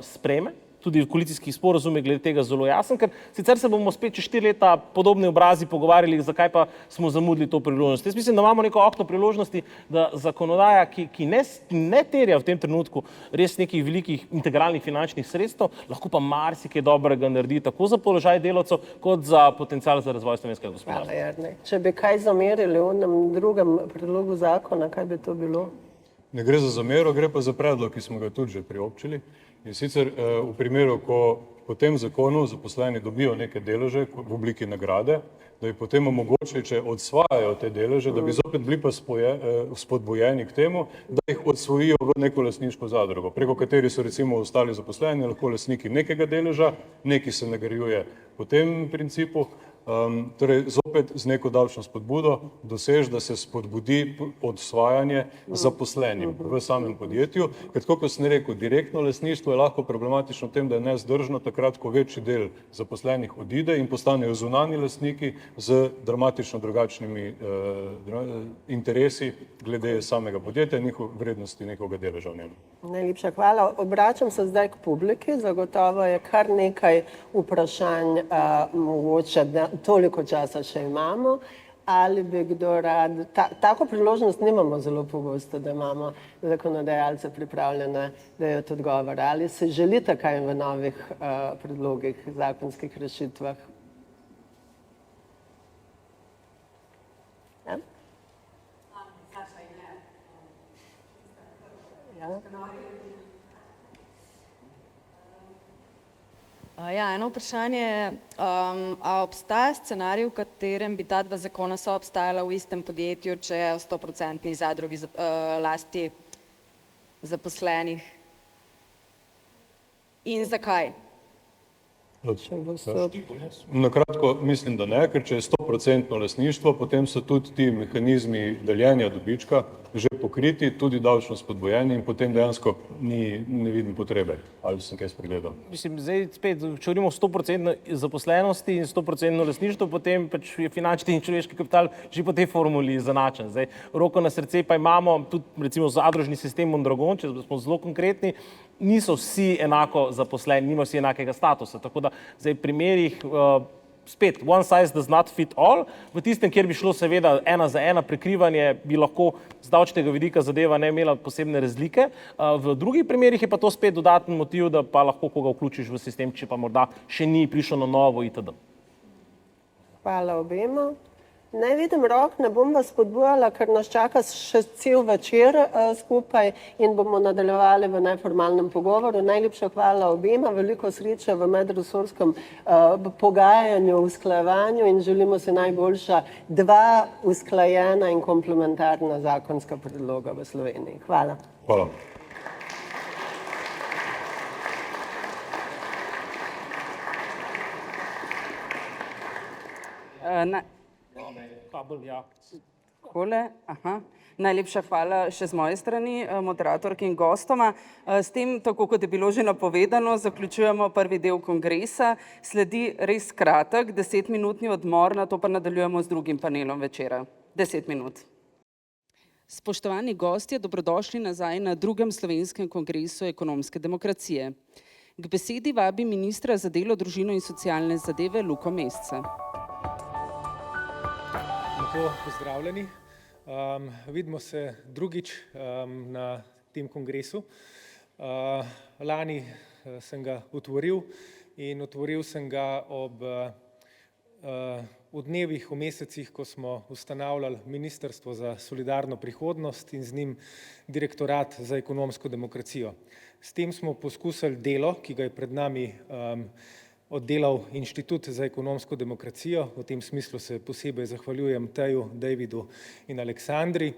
sprejme. Tudi v koalicijskih sporazumih glede tega zelo jasen, ker sicer se bomo spet čez 4 leta podobni obrazi pogovarjali, zakaj pa smo zamudili to priložnost. Jaz mislim, da imamo neko okno priložnosti, da zakonodaja, ki ne terja v tem trenutku res nekih velikih integralnih finančnih sredstev, lahko pa marsikaj dobrega naredi tako za položaj delavcev, kot za potencial za razvoj slovenskega gospodarstva. Če bi kaj zamerili v onem drugem predlogu zakona, kaj bi to bilo? Ne gre za zamero, gre pa za predlog, ki smo ga tudi že priobčili. In sicer v primeru, ko po tem zakonu zaposleni dobijo neke deleže v obliki nagrade, da je potem omogoče, če odsvajajo te deleže, da bi zopet bili pa spodbujeni k temu, da jih odsvojijo v neko lastniško zadrugo, preko kateri so recimo ostali zaposleni, lahko lastniki nekega deleža, neki se nagrajuje po tem principu. Torej, zopet z neko davčno spodbudo dosež, da se spodbudi odsvajanje zaposlenim v samem podjetju, ker tako, kot sem rekel, direktno lastništvo je lahko problematično v tem, da je nezdržno takrat, ko večji del zaposlenih odide in postanejo zunanji lastniki z dramatično drugačnimi interesi glede samega podjetja in vrednosti nekoga deleža v njem. Najlepša hvala. Obračam se zdaj k publiki. Zagotovo je kar nekaj vprašanj, mogoče toliko časa še imamo. Ali bi kdo rad, tako priložnost nimamo zelo pogosto, da imamo zakonodajalce pripravljene dajati odgovore. Ali se želite kaj v novih predlogih, zakonskih rešitvah? Ja? Ja, eno vprašanje je, a obstaja scenarij, v katerem bi ta dva zakona soobstajala v istem podjetju, če je v 100% zadrugi lasti zaposlenih? In zakaj? Na kratko mislim, da ne, ker če je 100% lastništvo, potem so tudi ti mehanizmi deljenja dobička že pokriti, tudi davčno spodbojeni in potem dejansko ne vidim potrebe. Ali sem kaj spregledal? Mislim, zdaj spet, če govorimo o 100% zaposlenosti in 100% lastništvo, potem pač je finančni in človeški kapital že po tej formuli zanačen. Zdaj, roko na srce pa imamo tudi recimo zadružni sistem Mondragon, če smo zelo konkretni, niso vsi enako zaposleni, nimajo vsi enakega statusa, tako da zdaj v primerih spet one size does not fit all, v tistem, kjer bi šlo seveda ena za ena prekrivanje, bi lahko z davčnega vidika zadeva ne imela posebne razlike. V drugih primerih je pa to spet dodaten motiv, da pa lahko koga vključiš v sistem, če pa morda še ni prišlo na novo itd. Hvala obema. Ne vidim rok, ne bom vas spodbujala, ker nas čaka še cel večer skupaj in bomo nadaljevali v neformalnem pogovoru. Najlepša hvala obema, veliko sreče v medresorskem pogajanju, usklajevanju in želimo si najboljša dva usklajena in komplementarna zakonska predloga v Sloveniji. Hvala. Hvala. Najlepša hvala še z moje strani, moderatorki in gostoma. S tem, tako kot je bilo že napovedano, zaključujemo prvi del kongresa. Sledi res kratek, 10-minutni odmor, nato pa nadaljujemo z drugim panelom večera. 10 minut. Spoštovani gostje, dobrodošli nazaj na drugem slovenskem kongresu ekonomske demokracije. K besedi vabi ministra za delo, družino in socialne zadeve Luko Mesca. Lepo pozdravljeni. Vidimo se drugič na tem kongresu. Lani sem ga otvoril in otvoril sem ga v dnevih, v mesecih, ko smo ustanavljali Ministrstvo za solidarno prihodnost in z njim Direktorat za ekonomsko demokracijo. S tem smo poskusili delo, ki ga je pred nami oddelal Inštitut za ekonomsko demokracijo, v tem smislu se posebej zahvaljujem Teju, Davidu in Aleksandri,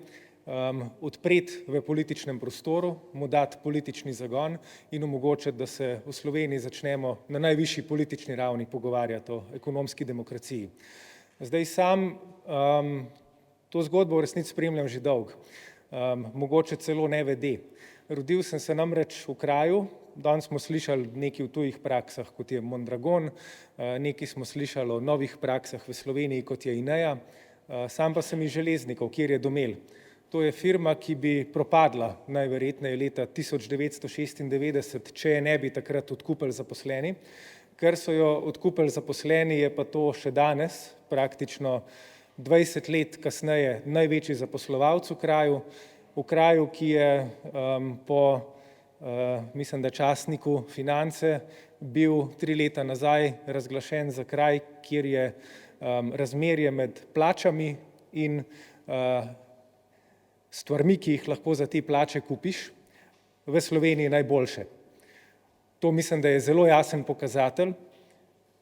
odpreti v političnem prostoru, mu dati politični zagon in omogočiti, da se v Sloveniji začnemo na najvišji politični ravni pogovarjati o ekonomski demokraciji. Zdaj sam to zgodbo v resnici spremljam že dolgo, mogoče celo nevede. Rodil sem se namreč v kraju, danes smo slišali nekaj o tujih praksah, kot je Mondragon, nekaj smo slišali o novih praksah v Sloveniji, kot je INEA, sam pa sem iz Železnikov, kjer je Domel. To je firma, ki bi propadla najverjetneje leta 1996, če je ne bi takrat odkupili zaposleni. Ker so jo odkupili zaposleni, je pa to še danes, praktično 20 let kasneje, največji zaposlovalec v kraju, ki je po, mislim, da časniku Finance bil 3 leta nazaj razglašen za kraj, kjer je razmerje med plačami in stvarmi, ki jih lahko za te plače kupiš, v Sloveniji najboljše. To mislim, da je zelo jasen pokazatelj,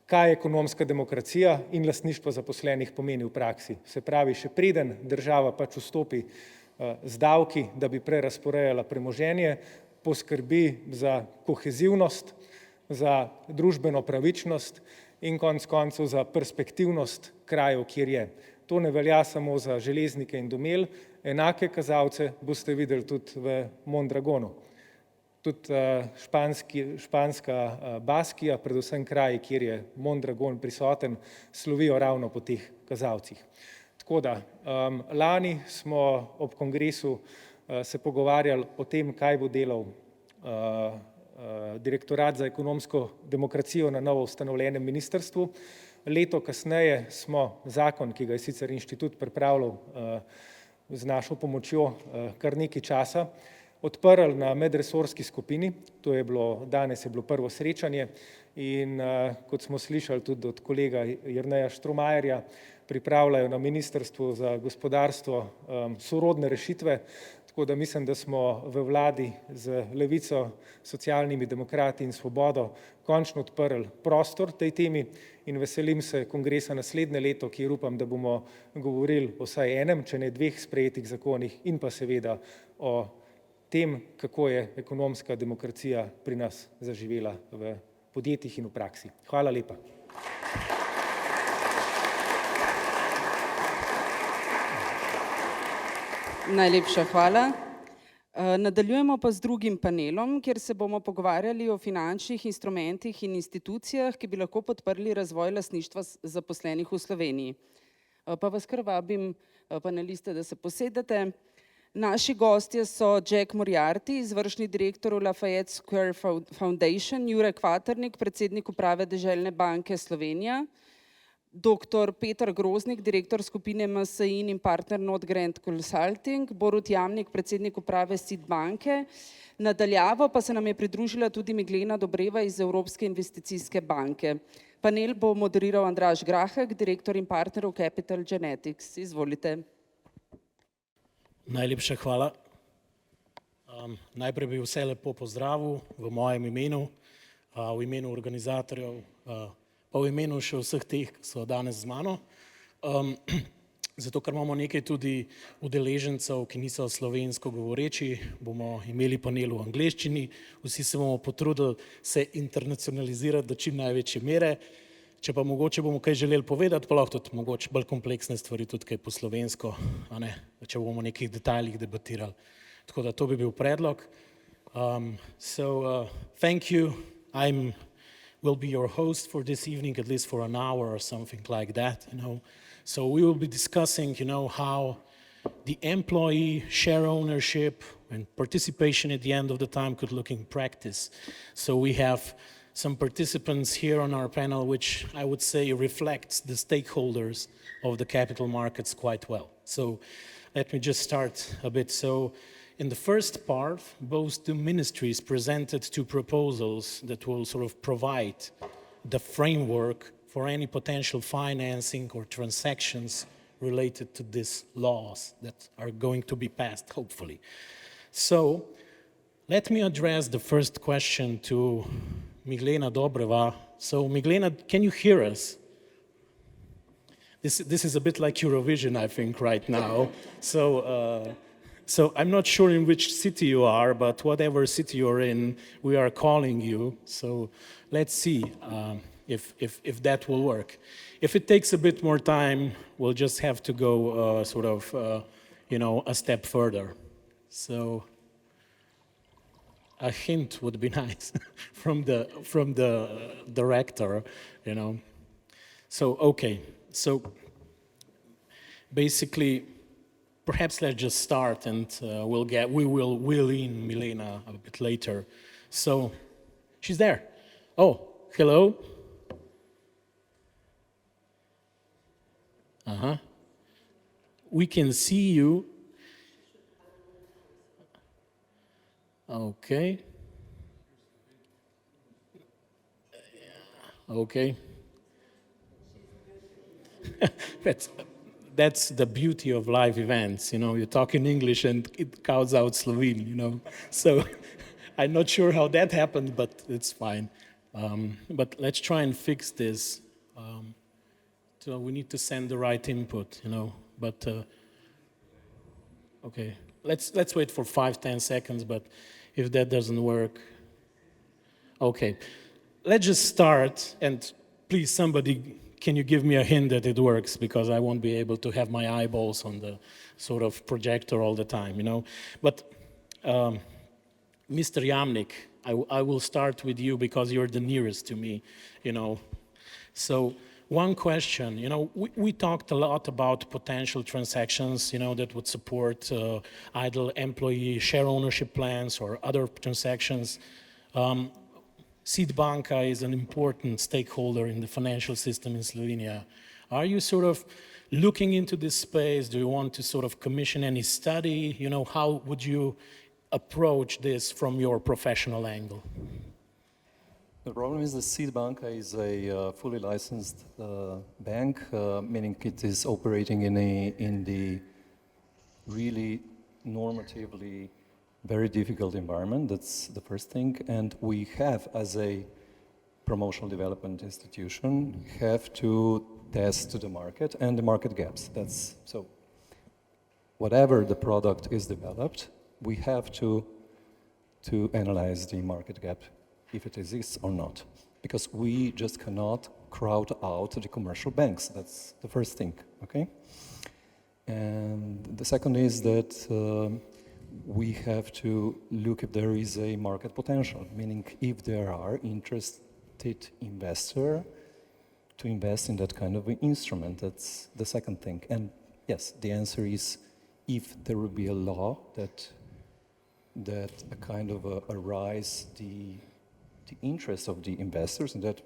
kaj ekonomska demokracija in lastništvo zaposlenih pomeni v praksi. Se pravi, še preden država pač vstopi z davki, da bi prerazporejala premoženje, poskrbi za kohezivnost, za družbeno pravičnost in konec koncev za perspektivnost krajev, kjer je. To ne velja samo za Železnike in Domel, enake kazalce boste videli tudi v Mondragonu. Tudi španska Baskija, predvsem kraji, kjer je Mondragon prisoten, slovijo ravno po teh kazalcih. Tako da, lani smo ob kongresu se pogovarjali o tem, kaj bo delal Direktorat za ekonomsko demokracijo na novo ustanovljenem ministrstvu. Leto kasneje smo zakon, ki ga je sicer Inštitut pripravljal z našo pomočjo kar nekaj časa, odprli na medresorski skupini, danes je bilo prvo srečanje in kot smo slišali tudi od kolega Jerneja Štromajerja, pripravljajo na Ministrstvu za gospodarstvo sorodne rešitve, tako da mislim, da smo v vladi z Levico, Socialnimi demokrati in Svobodo končno odprli prostor tej temi in veselim se kongresa naslednje leto, kjer upam, da bomo govorili o vsaj enem, če ne 2 sprejetih zakonih in pa seveda o tem, kako je ekonomska demokracija pri nas zaživela v podjetjih in v praksi. Hvala lepa. Najlepša hvala. Nadaljujemo pa z drugim panelom, kjer se bomo pogovarjali o finančnih instrumentih in institucijah, ki bi lahko podprli razvoj lastništva zaposlenih v Sloveniji. Pa vas kar vabim, paneliste, da se posedete. Naši gostje so Jack Moriarty, izvršni direktor v Lafayette Square Foundation, Jure Kvaternik, predsednik uprave Deželne banke Slovenija, dr. Peter Groznik, direktor skupine MSI in partner Not Grant Consulting, Borut Jamnik, predsednik uprave SID banke. Nadaljavo pa se nam je pridružila tudi Meglena Dobreva iz Evropske investicijske banke. Panel bo moderiral Andraž Grahek, direktor in partner v Capital Genetics. Izvolite. Najlepša hvala. Najprej bi vse lepo pozdravil v mojem imenu, v imenu organizatorjev, pa v imenu še vseh teh, ki so danes z mano. Zato, ker imamo nekaj tudi udeležencev, ki niso slovensko govoreči, bomo imeli panel v angleščini, vsi se bomo potrudili se internacionalizirati do čim največje mere. Če pa mogoče bomo kaj želeli povedati, pa lahko tudi mogoče bolj kompleksne stvari, tudi kaj po slovensko, če bomo o nekih detaljih debatirali. Tako da to bi bil predlog. Thank you. Will be your host for this evening, at least for an hour or something like that, So we will be discussing, how the employee share ownership and participation at the end of the time could look in practice. So we have some participants here on our panel, which I would say reflects the stakeholders of the capital markets quite well. So let me just start a bit. So in the first part, both the ministries presented two proposals that will sort of provide the framework for any potential financing or transactions related to these laws that are going to be passed, hopefully. So let me address the first question to Miglena Dobreva. So Miglena, can you hear us? This is a bit like Eurovision, I think, right now. So I'm not sure in which city you are, but whatever city you're in, we are calling you. So let's see if that will work. If it takes a bit more time, we'll just have to go a step further. So a hint would be nice from the director, So okay, so basically, perhaps let's just start, and we will wheel in Milena a bit later. So she's there. Oh, hello. We can see you. Okay. Okay. That's the beauty of live events, you talk in English and it comes out Slovene, So I'm not sure how that happened, but it's fine. But let's try and fix this. So we need to send the right input, But okay, let's wait for 5-10 seconds. But if that doesn't work, okay, let's just start. And please, somebody, can you give me a hint that it works? Because I won't be able to have my eyeballs on the sort of projector all the time, But Mr. Jamnik, I will start with you because you're the nearest to me, So one question, we talked a lot about potential transactions, that would support idle employee share ownership plans or other transactions. Banka is an important stakeholder in the financial system in Slovenia. Are you sort of looking into this space? Do you want to sort of commission any study? How would you approach this from your professional angle? The problem is that Banka is a fully licensed bank, meaning it is operating in the really normatively very difficult environment. That's the first thing. And we have, as a promotional development institution, have to test the market and the market gaps. So whatever the product is developed, we have to analyze the market gap, if it exists or not, because we just cannot crowd out the commercial banks. That's the first thing, okay? And the second is that we have to look if there is a market potential, meaning if there are interested investors to invest in that kind of an instrument. That's the second thing. And yes, the answer is if there will be a law that a kind of arise the interest of the investors in that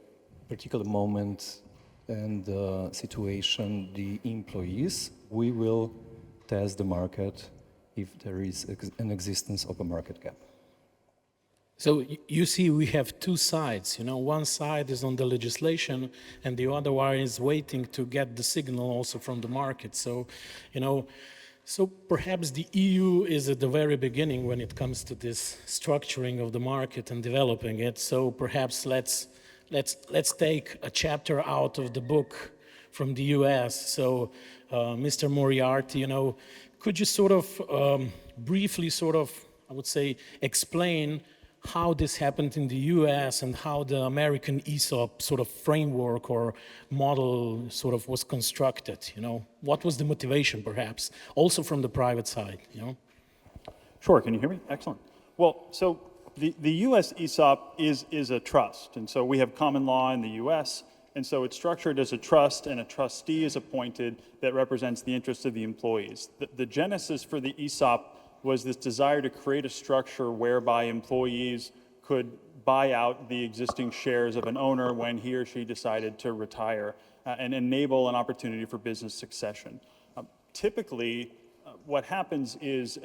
particular moment and situation, the employees, we will test the market if there is an existence of a market gap. So you see, we have two sides. One side is on the legislation, and the other one is waiting to get the signal also from the market. So, so perhaps the EU is at the very beginning when it comes to this structuring of the market and developing it. So perhaps let's take a chapter out of the book from the US. So, Mr. Moriarty, could you sort of briefly I would say, explain how this happened in the US and how the American ESOP sort of framework or model sort of was constructed, What was the motivation, perhaps, also from the private side, Sure, can you hear me? Excellent. Well, so the US ESOP is a trust, and so we have common law in the US, and so it's structured as a trust, and a trustee is appointed that represents the interests of the employees. The genesis for the ESOP was this desire to create a structure whereby employees could buy out the existing shares of an owner when he or she decided to retire and enable an opportunity for business succession. Typically, what happens is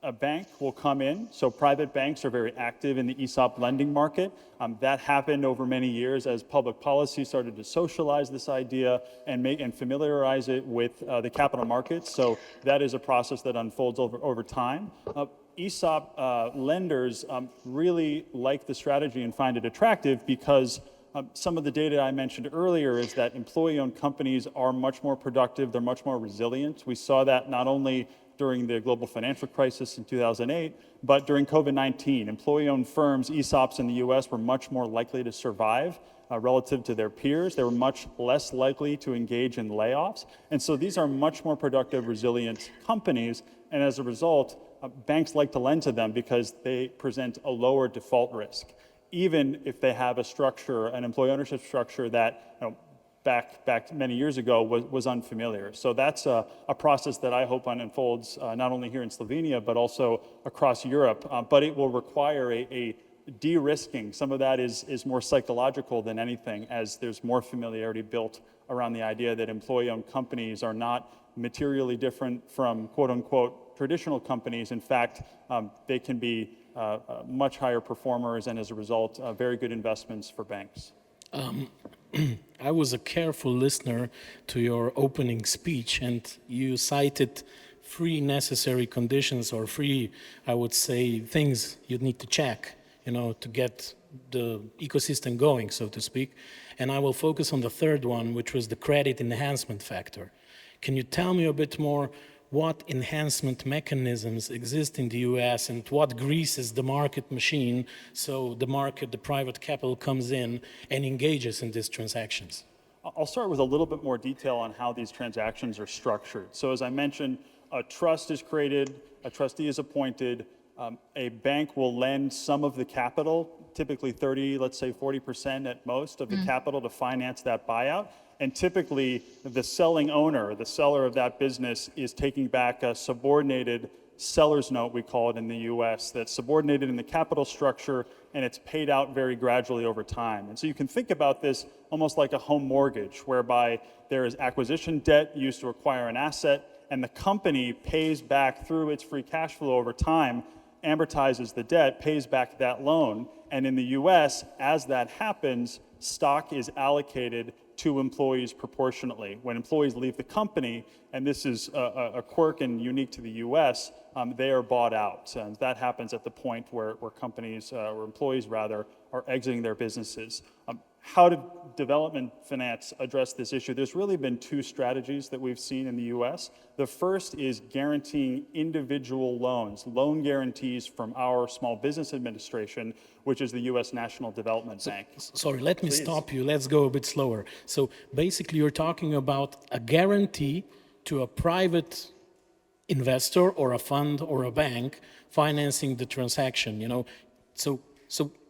a bank will come in. So private banks are very active in the ESOP lending market. That happened over many years as public policy started to socialize this idea and familiarize it with the capital markets. So that is a process that unfolds over time. ESOP lenders really like the strategy and find it attractive because some of the data I mentioned earlier is that employee-owned companies are much more productive, they're much more resilient. We saw that not only during the global financial crisis in 2008, but during COVID-19. Employee-owned firms, ESOPs in the US, were much more likely to survive relative to their peers. They were much less likely to engage in layoffs. And so these are much more productive, resilient companies. And as a result, banks like to lend to them because they present a lower default risk, even if they have a structure, an employee ownership structure that back many years ago was unfamiliar. So that's a process that I hope unfolds not only here in Slovenia, but also across Europe. But it will require a de-risking. Some of that is more psychological than anything, as there's more familiarity built around the idea that employee-owned companies are not materially different from quote-unquote traditional companies. In fact, they can be much higher performers and as a result, very good investments for banks. I was a careful listener to your opening speech, and you cited 3 necessary conditions, or 3, I would say, things you'd need to check, to get the ecosystem going, so to speak. And I will focus on the 3rd one, which was the credit enhancement factor. Can you tell me a bit more what enhancement mechanisms exist in the US and what greases the market machine so the market, the private capital comes in and engages in these transactions? I'll start with a little bit more detail on how these transactions are structured. So as I mentioned, a trust is created, a trustee is appointed, a bank will lend some of the capital, typically 30, let's say 40% at most of the capital to finance that buyout. And typically, the selling owner, the seller of that business, is taking back a subordinated seller's note, we call it in the US, that's subordinated in the capital structure, and it's paid out very gradually over time. And so you can think about this almost like a home mortgage, whereby there is acquisition debt used to acquire an asset, and the company pays back through its free cash flow over time, amortizes the debt, pays back that loan. And in the US, as that happens, stock is allocated to employees proportionately. When employees leave the company, and this is a quirk and unique to the US, they are bought out. And that happens at the point where companies, or employees rather, are exiting their businesses. How did development finance address this issue? There's really been 2 strategies that we've seen in the US. The first is guaranteeing individual loans, loan guarantees from our Small Business Administration, which is the US National Development Bank. Sorry, let me stop you. Let's go a bit slower. So basically you're talking about a guarantee to a private investor or a fund or a bank financing the transaction, So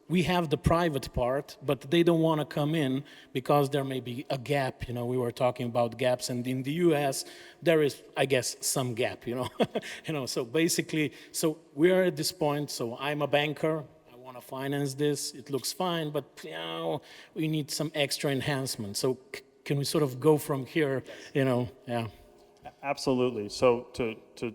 we have the private part, but they don't want to come in because there may be a gap. We were talking about gaps, and in the US, there is, I guess, some gap. So basically, so we're at this point. So I'm a banker. I want to finance this. It looks fine, but we need some extra enhancement. So can we sort of go from here? Yeah. Absolutely. So to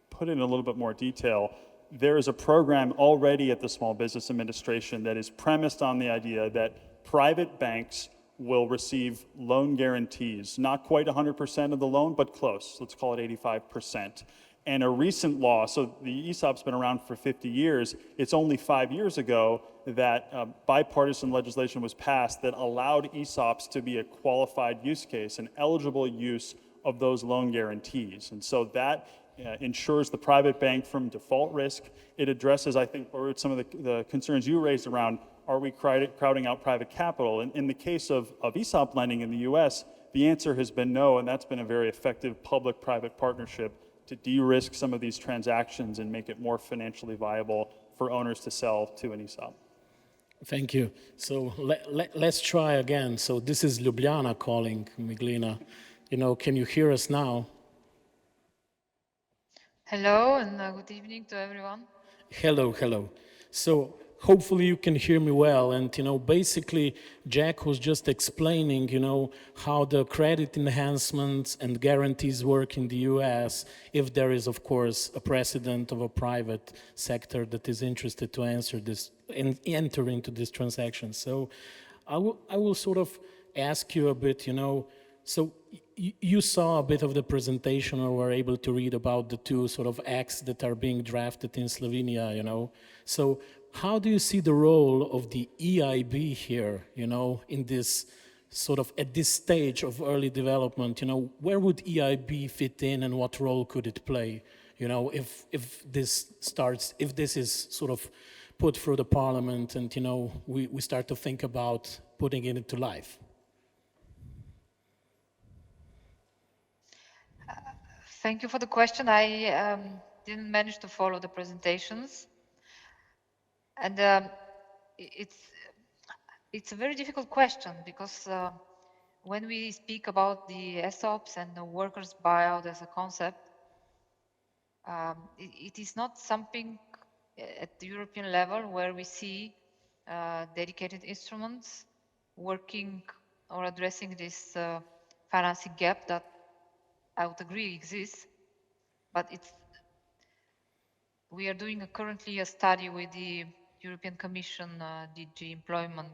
put in a little bit more detail, there is a program already at the Small Business Administration that is premised on the idea that private banks will receive loan guarantees, not quite 100% of the loan, but close. Let's call it 85%. And a recent law, so the ESOP's been around for 50 years, it's only 5 years ago that bipartisan legislation was passed that allowed ESOPs to be a qualified use case, an eligible use of those loan guarantees. And so that ensures the private bank from default risk. It addresses, I think, or some of the concerns you raised around, are we crowding out private capital? In the case of ESOP lending in the US, the answer has been no, and that's been a very effective public-private partnership to de-risk some of these transactions and make it more financially viable for owners to sell to an ESOP. Thank you. So let's try again. So this is Ljubljana calling, Miglina. Can you hear us now? Hello and good evening to everyone. Hello. So hopefully you can hear me well. And, basically, Jack was just explaining, how the credit enhancements and guarantees work in the US, if there is, of course, a precedent of a private sector that is interested to answer this and enter into this transaction. So I will sort of ask you a bit, so you saw a bit of the presentation or were able to read about the two sort of acts that are being drafted in Slovenia, So how do you see the role of the EIB here, in this sort of, at this stage of early development, where would EIB fit in and what role could it play, if this is sort of put through the parliament and, we start to think about putting it into life? Thank you for the question. I didn't manage to follow the presentations. And it's a very difficult question because when we speak about the ESOPs and the workers' buyout as a concept, it is not something at the European level where we see dedicated instruments working or addressing this financing gap that I would agree exists, but we are doing currently a study with the European Commission, DG Employment,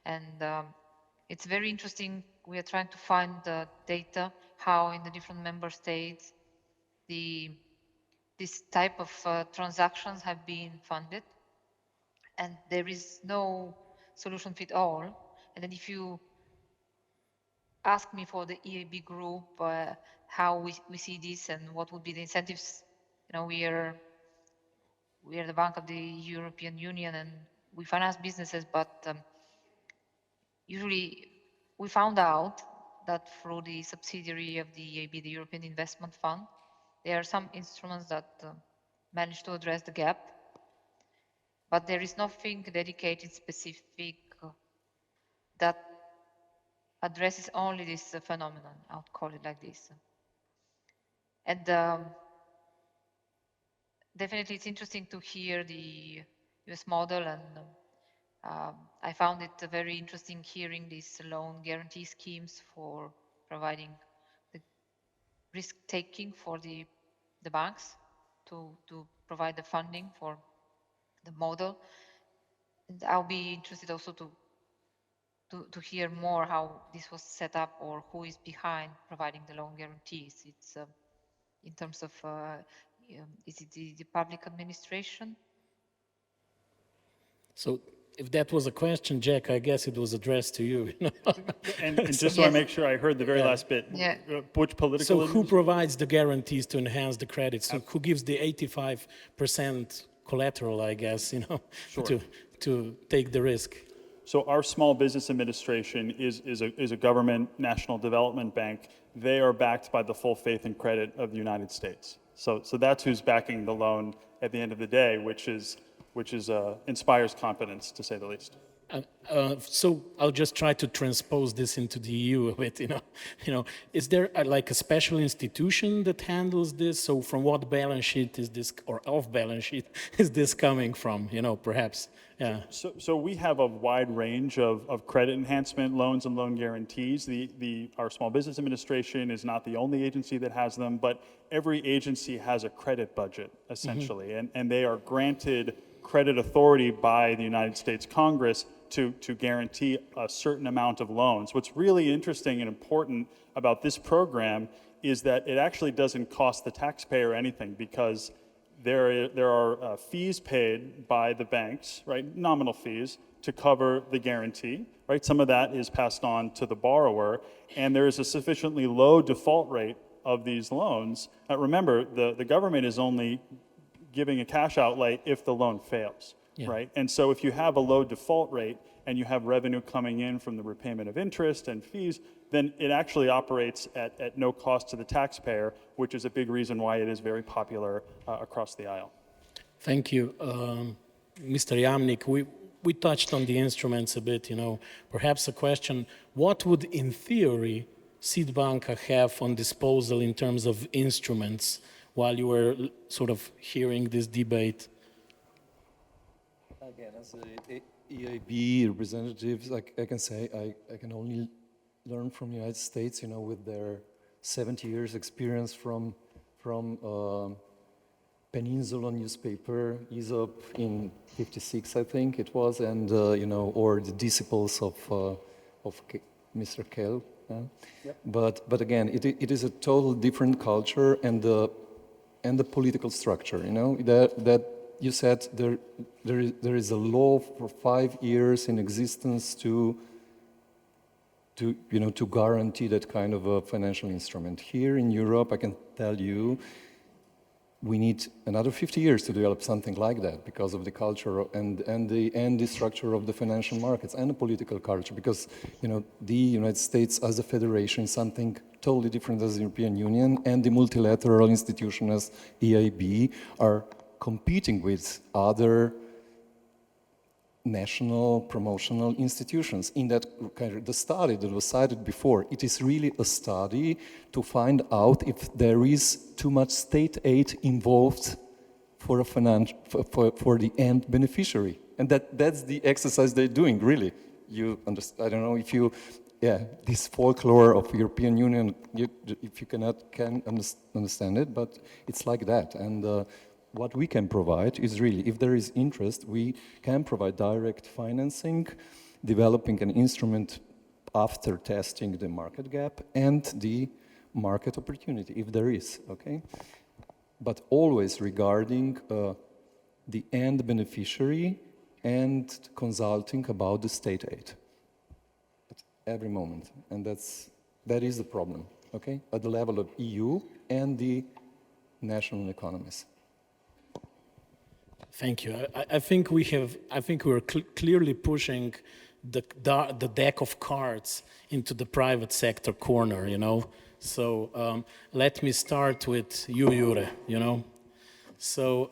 and it's very interesting. We are trying to find the data, how in the different member states this type of transactions have been funded, and there is no solution fit all. And then if you ask me for the EIB group, how we see this and what would be the incentives, we are the Bank of the European Union and we finance businesses, but usually we found out that through the subsidiary of the EIB, the European Investment Fund, there are some instruments that manage to address the gap, but there is nothing dedicated specific that addresses only this phenomenon. I would call it like this. And definitely it's interesting to hear the US model, and I found it very interesting hearing these loan guarantee schemes for providing the risk-taking for the banks to provide the funding for the model. And I'll be interested also to hear more how this was set up or who is behind providing the loan guarantees. It's in terms of, is it the public administration? So if that was a question, Jack, I guess it was addressed to you. And just so I make sure I heard the very last bit, which political... So who provides the guarantees to enhance the credits? So who gives the 85% collateral, I guess, to take the risk? So our Small Business Administration is a government national development bank. They are backed by the full faith and credit of the United States. So that's who's backing the loan at the end of the day, which inspires confidence, to say the least. So I'll just try to transpose this into the EU a bit. Is there like a special institution that handles this? So from what balance sheet is this, or off balance sheet is this coming from? Perhaps. Yeah. So we have a wide range of credit enhancement loans and loan guarantees. Our Small Business Administration is not the only agency that has them, but every agency has a credit budget essentially, and they are granted credit authority by the United States Congress to guarantee a certain amount of loans. What's really interesting and important about this program is that it actually doesn't cost the taxpayer anything, because there are fees paid by the banks, right, nominal fees, to cover the guarantee, right? Some of that is passed on to the borrower, and there is a sufficiently low default rate of these loans. Remember, the government is only giving a cash outlay if the loan fails, right? And so if you have a low default rate and you have revenue coming in from the repayment of interest and fees, then it actually operates at no cost to the taxpayer, which is a big reason why it is very popular across the aisle. Thank you. Mr. Jamnik, we touched on the instruments a bit, perhaps a question, what would in theory Banka have on disposal in terms of instruments while you were sort of hearing this debate? Again, as a EIB representative, I can say I can only learn from the United States, you know, with their 70 years experience from Peninsula newspaper, Aesop in '56, I think it was, and you know, or the disciples of Mr. Kell. Yep. But again, it is a total different culture and the political structure. You know that you said there is a law for 5 years in existence to guarantee that kind of a financial instrument. Here in Europe, I can tell you, we need another 50 years to develop something like that because of the culture and the structure of the financial markets and the political culture. Because you know the United States as a federation is something totally different as the European Union, and the multilateral institution as EIB are competing with other national promotional institutions. In that kind of the study that was cited before, it is really a study to find out if there is too much state aid involved for for the end beneficiary, and that's the exercise they're doing. Really, you understand? I don't know if you, this folklore of European Union, if you can understand it, but it's like that. And what we can provide is really, if there is interest, we can provide direct financing, developing an instrument after testing the market gap and the market opportunity, if there is, okay? But always regarding the end beneficiary and consulting about the state aid at every moment. And that is the problem, okay? At the level of EU and the national economies. Thank you. I think we're clearly pushing the deck of cards into the private sector corner, you know. So let me start with you, Jure, you know. So,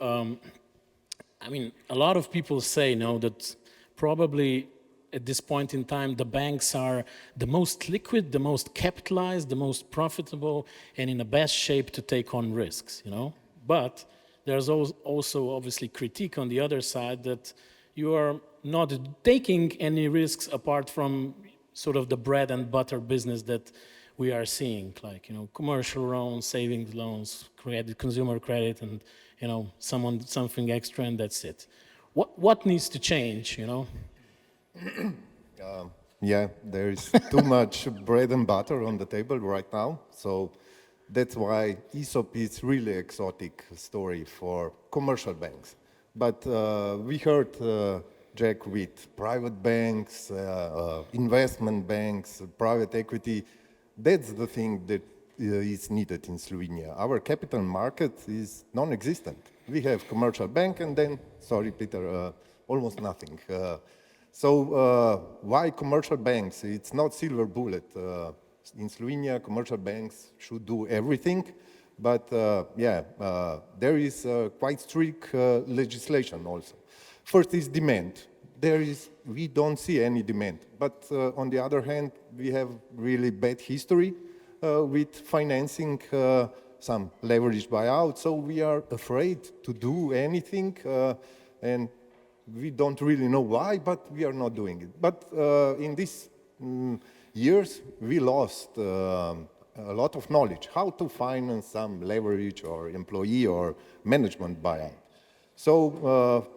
I mean, a lot of people say, you know, that probably at this point in time, the banks are the most liquid, the most capitalized, the most profitable, and in the best shape to take on risks, you know. But there's also obviously critique on the other side that you are not taking any risks apart from sort of the bread and butter business that we are seeing, like, you know, commercial loans, savings loans, credit, consumer credit, and, you know, something extra, and that's it. What needs to change, you know? Yeah, there is too much bread and butter on the table right now, so that's why Aesop is really exotic story for commercial banks. But we heard, Jack, with private banks, investment banks, private equity. That's the thing that is needed in Slovenia. Our capital market is non-existent. We have commercial bank and then, sorry, Peter, almost nothing. So why commercial banks? It's not silver bullet. In Slovenia, commercial banks should do everything, but there is quite strict legislation also. First is demand. We don't see any demand, but on the other hand, we have really bad history with financing some leveraged buyout, so we are afraid to do anything, and we don't really know why, but we are not doing it. But in these years, we lost a lot of knowledge, how to finance some leverage or employee or management buyout. So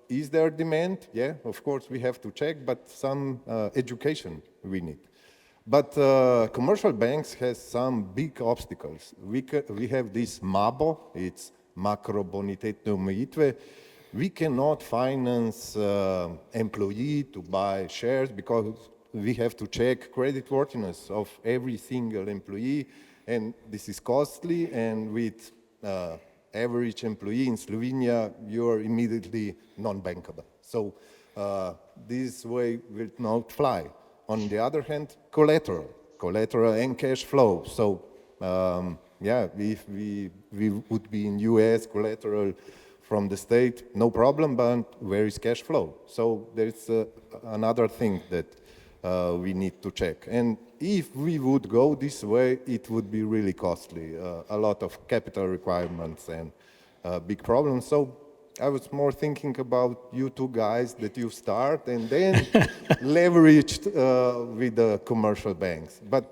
is there demand? Yeah, of course we have to check, but some education we need. But commercial banks has some big obstacles. We have this MABO, it's makrobonitetne omejitve. We cannot finance employee to buy shares because we have to check creditworthiness of every single employee, and this is costly, and with average employee in Slovenia, you're immediately non-bankable. So this way will not fly. On the other hand, collateral and cash flow. So if we would be in US, collateral from the state, no problem, but where is cash flow? So there's another thing that we need to check. And if we would go this way, it would be really costly. A lot of capital requirements and big problems. So I was more thinking about you two guys that you start and then leveraged with the commercial banks. But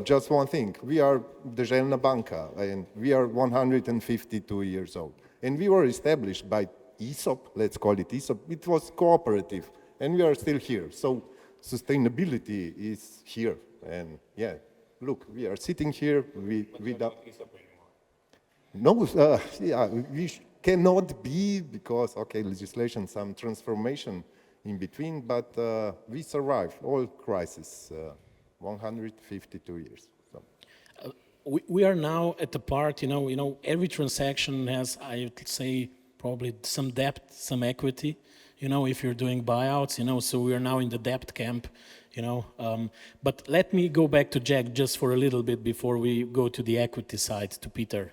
just one thing, we are Deželna banka and we are 152 years old. And we were established by ESOP, let's call it ESOP. It was cooperative and we are still here. So sustainability is here. And yeah, look, we are sitting here with no, yeah, we cannot be because, okay, legislation, some transformation in between, but we survive all crises, 152 years. So. We are now at the part, every transaction has, I would say, probably some debt, some equity, if you're doing buyouts, so we are now in the debt camp, but let me go back to Jack just for a little bit before we go to the equity side, to Peter.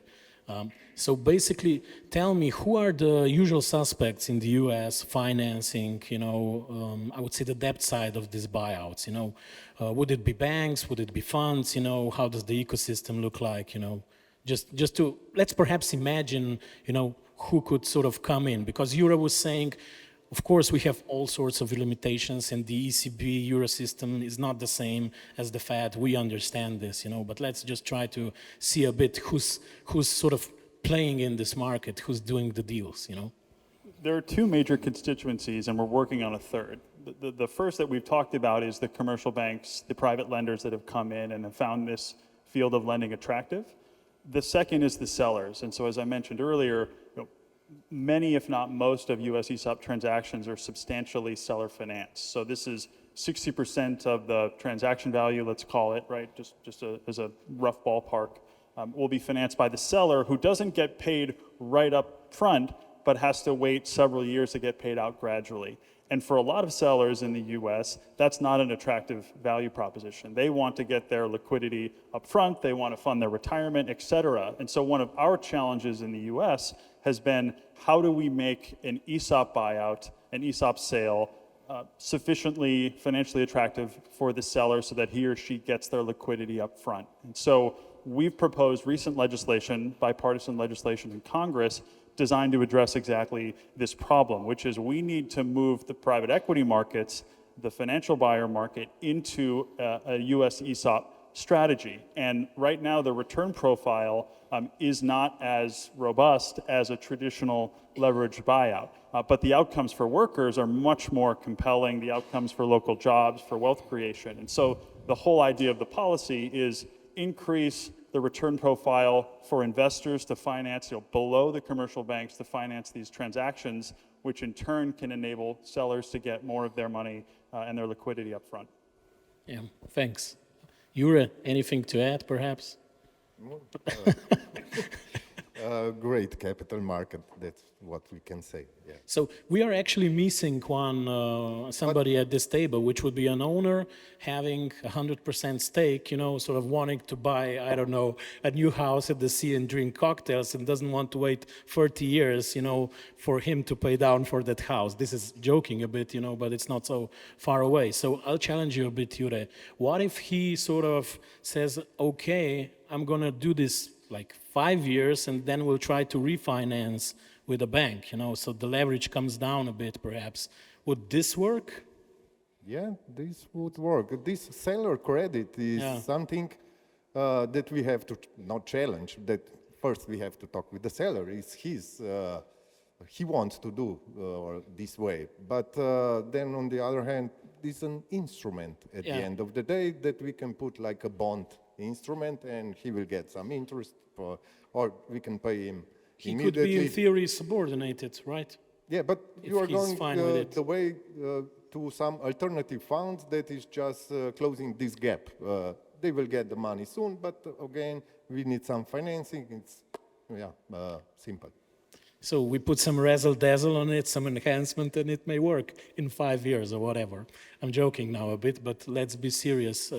So basically, tell me, who are the usual suspects in the US financing, I would say the debt side of these buyouts, would it be banks, would it be funds, how does the ecosystem look like, just to, let's perhaps imagine, who could sort of come in, because Jura was saying, of course, we have all sorts of limitations and the ECB Euro system is not the same as the Fed. We understand this, but let's just try to see a bit who's sort of playing in this market, who's doing the deals, There are two major constituencies and we're working on a third. The first that we've talked about is the commercial banks, the private lenders that have come in and have found this field of lending attractive. The second is the sellers. And so as I mentioned earlier, many, if not most, of US ESOP transactions are substantially seller financed. So this is 60% of the transaction value, let's call it, right? Just as a rough ballpark, will be financed by the seller who doesn't get paid right up front, but has to wait several years to get paid out gradually. And for a lot of sellers in the US, that's not an attractive value proposition. They want to get their liquidity up front, they want to fund their retirement, et cetera. And so one of our challenges in the US has been, how do we make an ESOP buyout, an ESOP sale, sufficiently financially attractive for the seller so that he or she gets their liquidity up front? And so we've proposed recent legislation, bipartisan legislation in Congress, designed to address exactly this problem, which is we need to move the private equity markets, the financial buyer market, into a US ESOP strategy. And right now the return profile is not as robust as a traditional leveraged buyout. But the outcomes for workers are much more compelling, the outcomes for local jobs, for wealth creation. And so the whole idea of the policy is increase the return profile for investors to finance, below the commercial banks to finance these transactions, which in turn can enable sellers to get more of their money and their liquidity up front. Yeah, thanks. Jure, anything to add, perhaps? Great capital market, that's what we can say. Yeah. So we are actually missing somebody at this table, which would be an owner having 100% stake, sort of wanting to buy, I don't know, a new house at the sea and drink cocktails and doesn't want to wait 30 years, for him to pay down for that house. This is joking a bit, but it's not so far away. So I'll challenge you a bit, Jure. What if he sort of says, okay, I'm going to do this like 5 years and then we'll try to refinance with a bank, so the leverage comes down a bit perhaps. Would this work? Yeah, this would work. This seller credit is something that we have to not challenge, that first we have to talk with the seller. It's his, he wants to do this way. But then on the other hand, this is an instrument at the end of the day that we can put like a bond instrument and he will get some interest or we can pay him he immediately. Could be in theory subordinated, right? Yeah, but you are going the way to some alternative funds that is just closing this gap. They will get the money soon, but again, we need some financing. It's simple. So we put some razzle dazzle on it, some enhancement, and it may work in 5 years or whatever. I'm joking now a bit, but let's be serious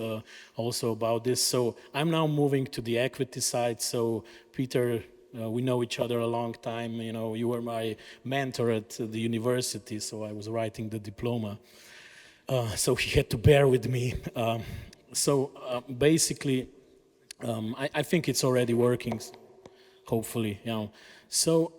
also about this. So I'm now moving to the equity side. So Peter, we know each other a long time. You were my mentor at the university, so I was writing the diploma. So he had to bear with me. Basically, I think it's already working, hopefully. So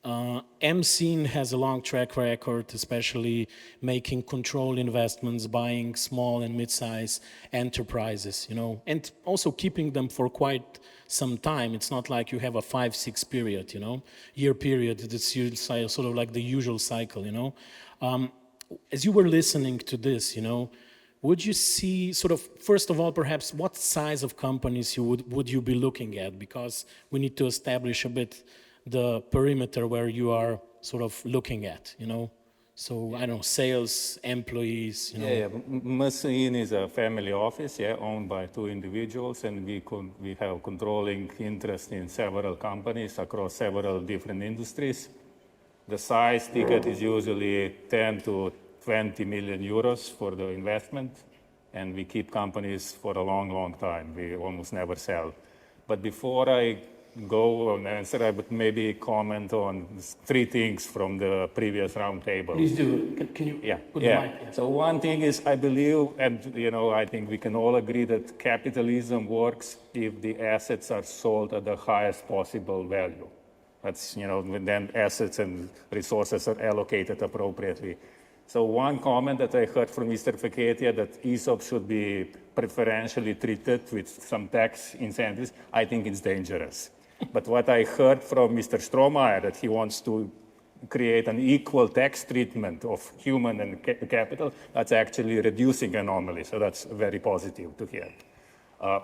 MScene has a long track record, especially making controlled investments, buying small and mid-sized enterprises, you know, and also keeping them for quite some time. It's not like you have a 5-6 period, you know, year period. It's sort of like the usual cycle, you know. As you were listening to this, you know, would you see sort of, first of all, perhaps what size of companies would you be looking at? Because we need to establish a bit the perimeter where you are sort of looking at, you know? So, I don't know, sales, employees, you know? Yeah. Mestnem is a family office, yeah, owned by 2 individuals, and we have controlling interest in several companies across several different industries. The size ticket is usually 10 to 20 million euros for the investment, and we keep companies for a long, long time. We almost never sell. But before I go on answer, I would maybe comment on 3 things from the previous round table. Please do. Can you put the mic? So one thing is, I believe, and you know, I think we can all agree that capitalism works if the assets are sold at the highest possible value. That's, you know, when then assets and resources are allocated appropriately. So one comment that I heard from Mr. Feketija, that ESOP should be preferentially treated with some tax incentives, I think it's dangerous. But what I heard from Mr. Strohmeyer, that he wants to create an equal tax treatment of human and capital, that's actually reducing anomaly. So that's very positive to hear.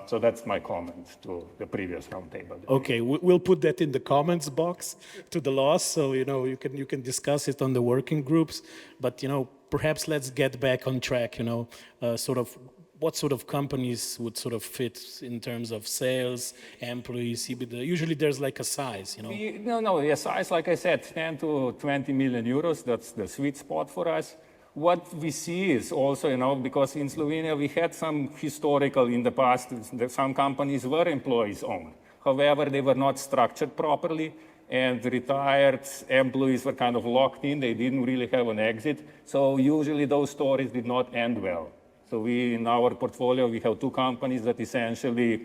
So that's my comment to the previous roundtable. Okay, we'll put that in the comments box to the laws, so you know you can discuss it on the working groups. But you know, perhaps let's get back on track. You know, sort of what sort of companies would sort of fit in terms of sales, employees, EBITDA? Usually there's like a size, you know. No, size, like I said, 10 to 20 million euros. That's the sweet spot for us. What we see is also, you know, because in Slovenia we had some historical in the past, some companies were employees owned. However, they were not structured properly, and retired employees were kind of locked in. They didn't really have an exit. So usually those stories did not end well. So we, in our portfolio, we have 2 companies that essentially,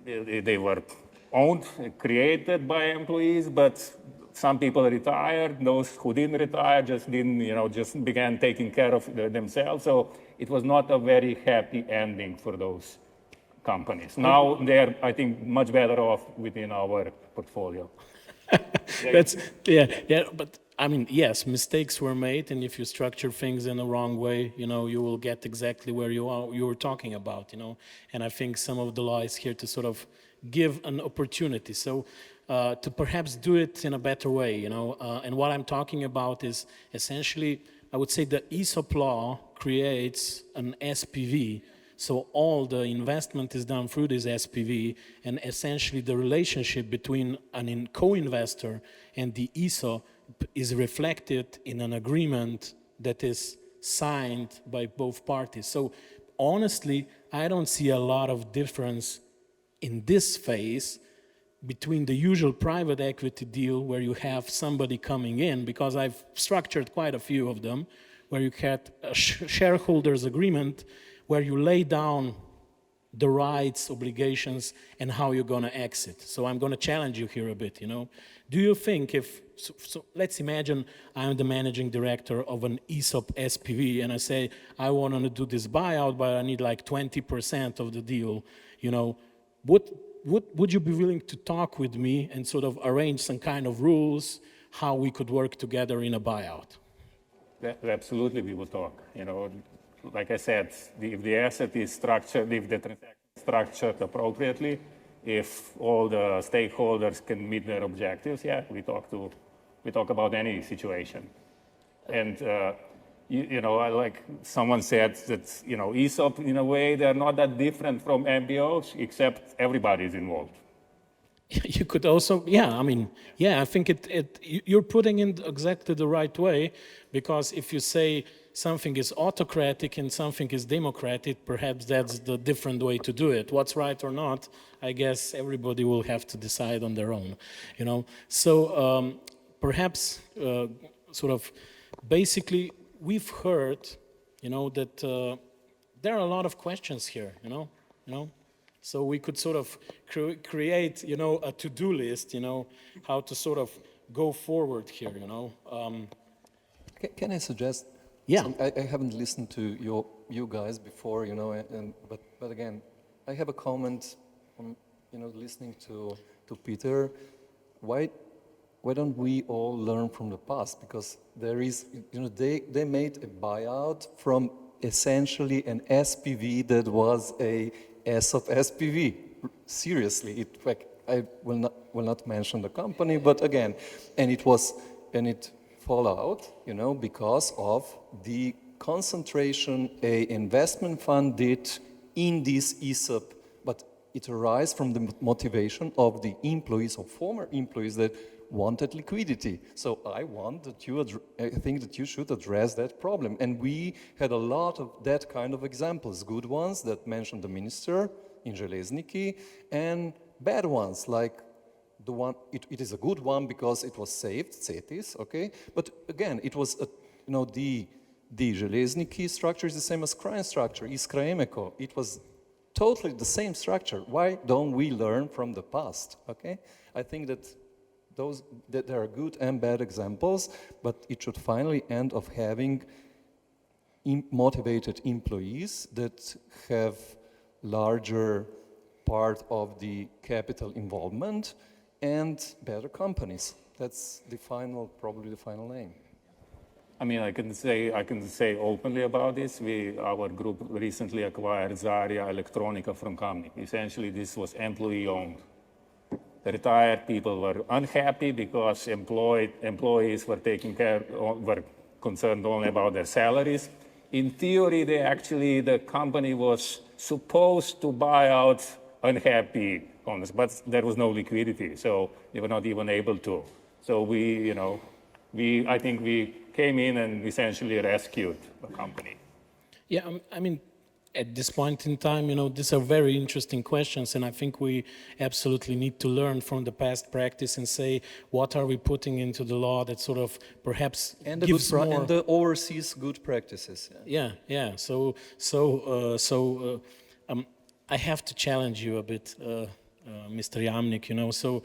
they were owned, created by employees, but some people retired. Those who didn't retire just didn't, you know, just began taking care of themselves. So it was not a very happy ending for those companies. Now they're, I think, much better off within our portfolio. That's, but I mean, yes, mistakes were made, and if you structure things in the wrong way, you know, you will get exactly where you were talking about, you know. And I think some of the law is here to sort of give an opportunity. So to perhaps do it in a better way, you know. And what I'm talking about is essentially, I would say the ESOP law creates an SPV. So all the investment is done through this SPV, and essentially the relationship between an co-investor and the ESOP is reflected in an agreement that is signed by both parties. So honestly, I don't see a lot of difference in this phase between the usual private equity deal where you have somebody coming in, because I've structured quite a few of them, where you had a shareholders agreement where you lay down the rights, obligations, and how you're going to exit. So I'm going to challenge you here a bit, you know. Do you think if, so let's imagine I'm the managing director of an ESOP SPV, and I say, I want to do this buyout, but I need like 20% of the deal, you know, would you be willing to talk with me and sort of arrange some kind of rules, how we could work together in a buyout? Absolutely, we will talk, you know. Like I said, if the asset is structured, if the transaction is structured appropriately, if all the stakeholders can meet their objectives, yeah, we talk about any situation. And you know, like someone said that, you know, ESOP, in a way, they're not that different from MBOs, except everybody is involved. You could also, I mean, I think you're putting it exactly the right way, because if you say something is autocratic and something is democratic, perhaps that's the different way to do it. What's right or not, I guess everybody will have to decide on their own, you know. So perhaps sort of basically we've heard, you know, that there are a lot of questions here, you know. So we could sort of create, you know, a to-do list, you know, how to sort of go forward here, Can I suggest? Yeah. I haven't listened to you guys before, but again, I have a comment on, listening to Peter. Why don't we all learn from the past? Because there is, they made a buyout from essentially an SPV that was a ESOP SPV. Seriously, I will not mention the company, but again, and it fall out, because of the concentration a investment fund did in this ESOP, but it arises from the motivation of the employees or former employees that wanted liquidity. So I think that you should address that problem. And we had a lot of that kind of examples, good ones that mentioned the minister in Železniky, and bad ones like the one, it is a good one because it was saved, CETIS, okay? But again, it was, the Železniky structure is the same as Krajin structure, Iskra Emeko. It was totally the same structure. Why don't we learn from the past, okay? I think that there are good and bad examples, but it should finally end of having motivated employees that have larger part of the capital involvement and better companies. That's probably the final aim. I mean, I can say openly about this. Our group recently acquired Zarya Electronica from Kamnik. Essentially, this was employee-owned. The retired people were unhappy because employees were concerned only about their salaries. In theory, the company was supposed to buy out unhappy owners, but there was no liquidity, so they were not even able to. So I think we came in and essentially rescued the company. Yeah, I mean, at this point in time, these are very interesting questions, and I think we absolutely need to learn from the past practice and say, what are we putting into the law that sort of perhaps gives more... And the overseas good practices. Yeah. So I have to challenge you a bit, Mr. Jamnik, so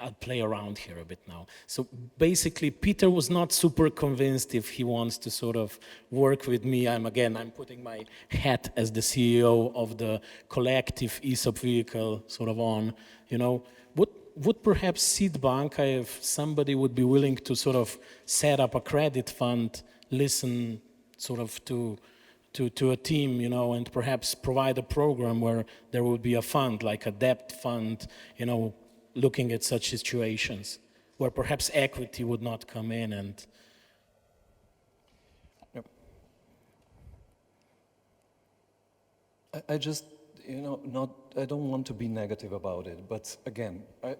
I'll play around here a bit now. So basically, Peter was not super convinced if he wants to sort of work with me. I'm putting my hat as the CEO of the collective ESOP vehicle sort of on, Would perhaps Seed Bank, if somebody would be willing to sort of set up a credit fund, listen sort of to a team, and perhaps provide a program where there would be a fund, like a debt fund, looking at such situations where perhaps equity would not come in and... Yep. I just, I don't want to be negative about it, but again, I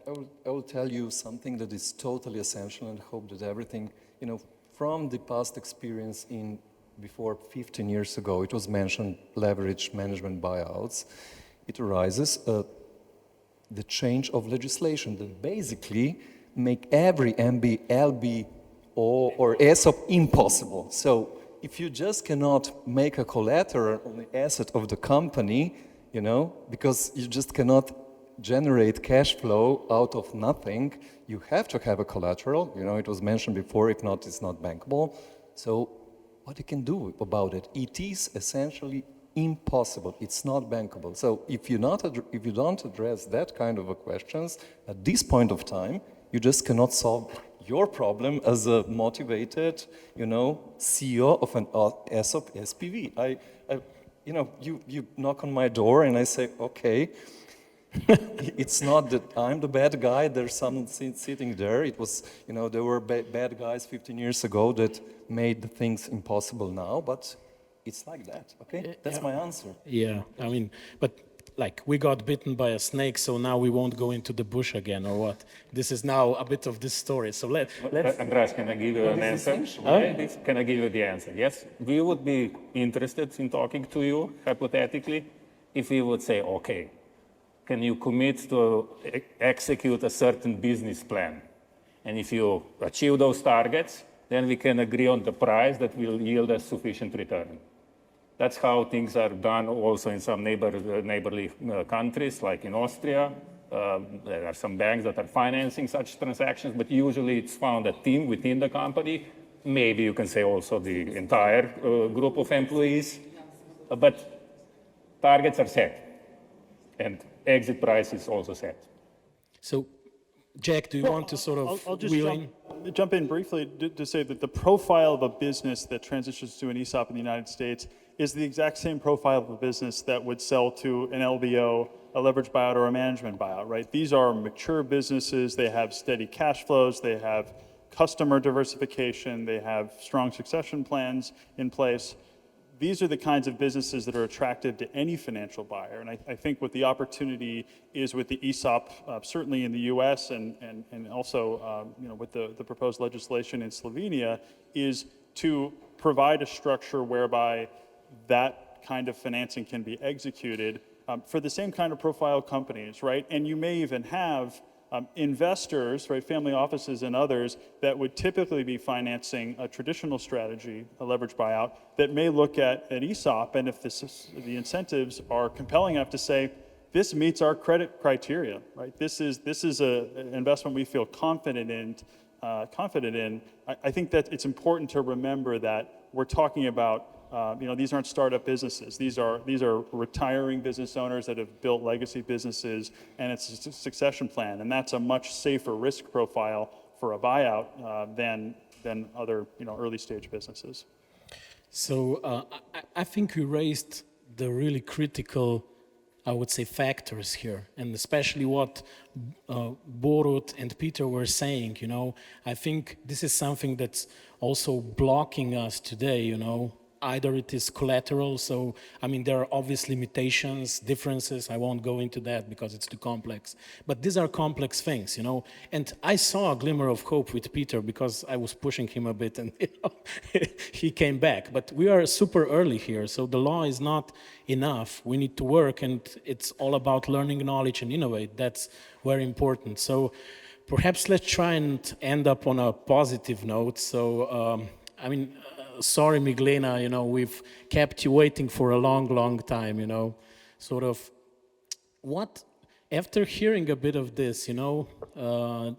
will tell you something that is totally essential, and hope that everything, from the past experience before 15 years ago, it was mentioned leverage management buyouts. It arises the change of legislation that basically make every MB, LB, or ESOP impossible. So if you just cannot make a collateral on the asset of the company, because you just cannot generate cash flow out of nothing, you have to have a collateral. It was mentioned before, if not, it's not bankable. So what you can do about it? It is essentially impossible. It's not bankable. So if you don't address that kind of questions at this point of time, you just cannot solve your problem as a motivated, CEO of an ESOP SPV. You knock on my door and I say, okay, it's not that I'm the bad guy. There's someone sitting there. It was, there were bad guys 15 years ago that made the things impossible now, but it's like that, okay? That's my answer. Yeah, I mean, but like we got bitten by a snake, so now we won't go into the bush again, or what? This is now a bit of this story. So let's... Andreas, can I give you an answer? Can I give you the answer? Yes, we would be interested in talking to you, hypothetically, if we would say, okay, can you commit to execute a certain business plan? And if you achieve those targets, then we can agree on the price that will yield us sufficient return. That's how things are done also in some neighborly countries, like in Austria. There are some banks that are financing such transactions, but usually it's found a team within the company. Maybe you can say also the entire group of employees, but targets are set and exit price is also set. So, Jack, do you want to sort of I'll just wheel in? jump in briefly to say that the profile of a business that transitions to an ESOP in the United States is the exact same profile of a business that would sell to an LBO, a leveraged buyout, or a management buyout, right? These are mature businesses. They have steady cash flows. They have customer diversification. They have strong succession plans in place. These are the kinds of businesses that are attractive to any financial buyer. And I think what the opportunity is with the ESOP, certainly in the US and also with the proposed legislation in Slovenia, is to provide a structure whereby that kind of financing can be executed for the same kind of profile companies, right? And you may even have investors, right, family offices and others that would typically be financing a traditional strategy, a leveraged buyout, that may look at an ESOP, and if the incentives are compelling enough to say, this meets our credit criteria, right? This is an investment we feel confident in. I think that it's important to remember that we're talking about these aren't startup businesses. These are retiring business owners that have built legacy businesses, and it's a succession plan, and that's a much safer risk profile for a buyout than other early stage businesses. So I think we raised the really critical, I would say, factors here, and especially what Borut and Peter were saying. I think this is something that's also blocking us today. Either it is collateral, so there are obvious limitations, differences. I won't go into that because it's too complex. But these are complex things, And I saw a glimmer of hope with Peter because I was pushing him a bit, and he came back. But we are super early here, so the law is not enough. We need to work, and it's all about learning knowledge and innovate. That's very important. So perhaps let's try and end up on a positive note. So sorry, Miglena, we've kept you waiting for a long time, sort of after hearing a bit of this,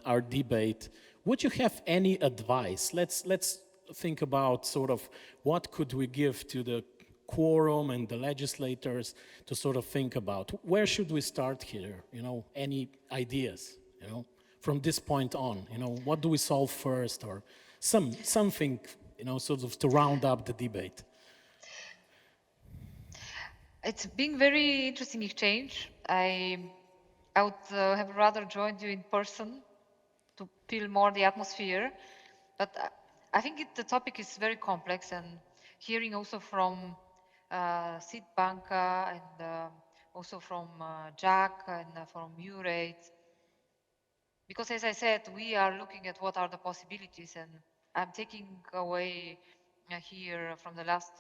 our debate, would you have any advice? Let's think about sort of what could we give to the quorum and the legislators to sort of think about. Where should we start here? Any ideas, from this point on, what do we solve first, or something, sort of to round up the debate? It's been very interesting exchange. I would have rather joined you in person to feel more the atmosphere, but I think the topic is very complex, and hearing also from Sid Banka and also from JACKA and from URate, because as I said, we are looking at what are the possibilities, and I'm taking away here from the last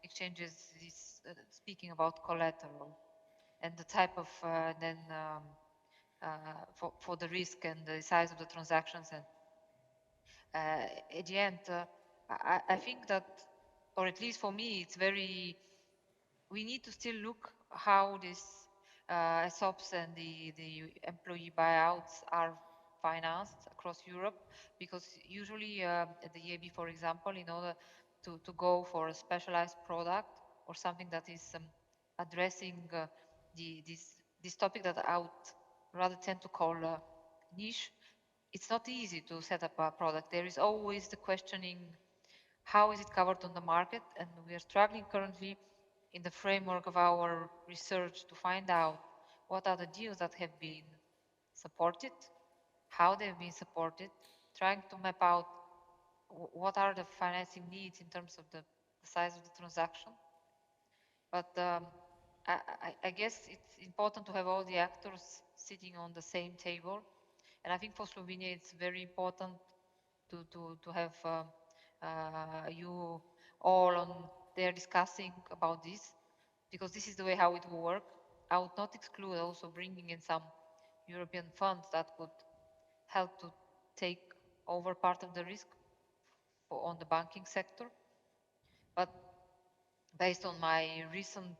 exchanges is speaking about collateral and the type of for the risk and the size of the transactions. And at the end, I think that, or at least for me, it's we need to still look how these ESOPs and the employee buyouts are financed across Europe, because usually at the EIB, for example, in order to go for a specialized product or something that is addressing this topic that I would rather tend to call niche, it's not easy to set up a product. There is always the questioning, how is it covered on the market? And we are struggling currently in the framework of our research to find out what are the deals that have been supported, how they've been supported, trying to map out what are the financing needs in terms of the size of the transaction. But I guess it's important to have all the actors sitting on the same table. And I think for Slovenia, it's very important to have you all on there discussing about this, because this is the way how it will work. I would not exclude also bringing in some European funds that could help to take over part of the risk on the banking sector. But based on my recent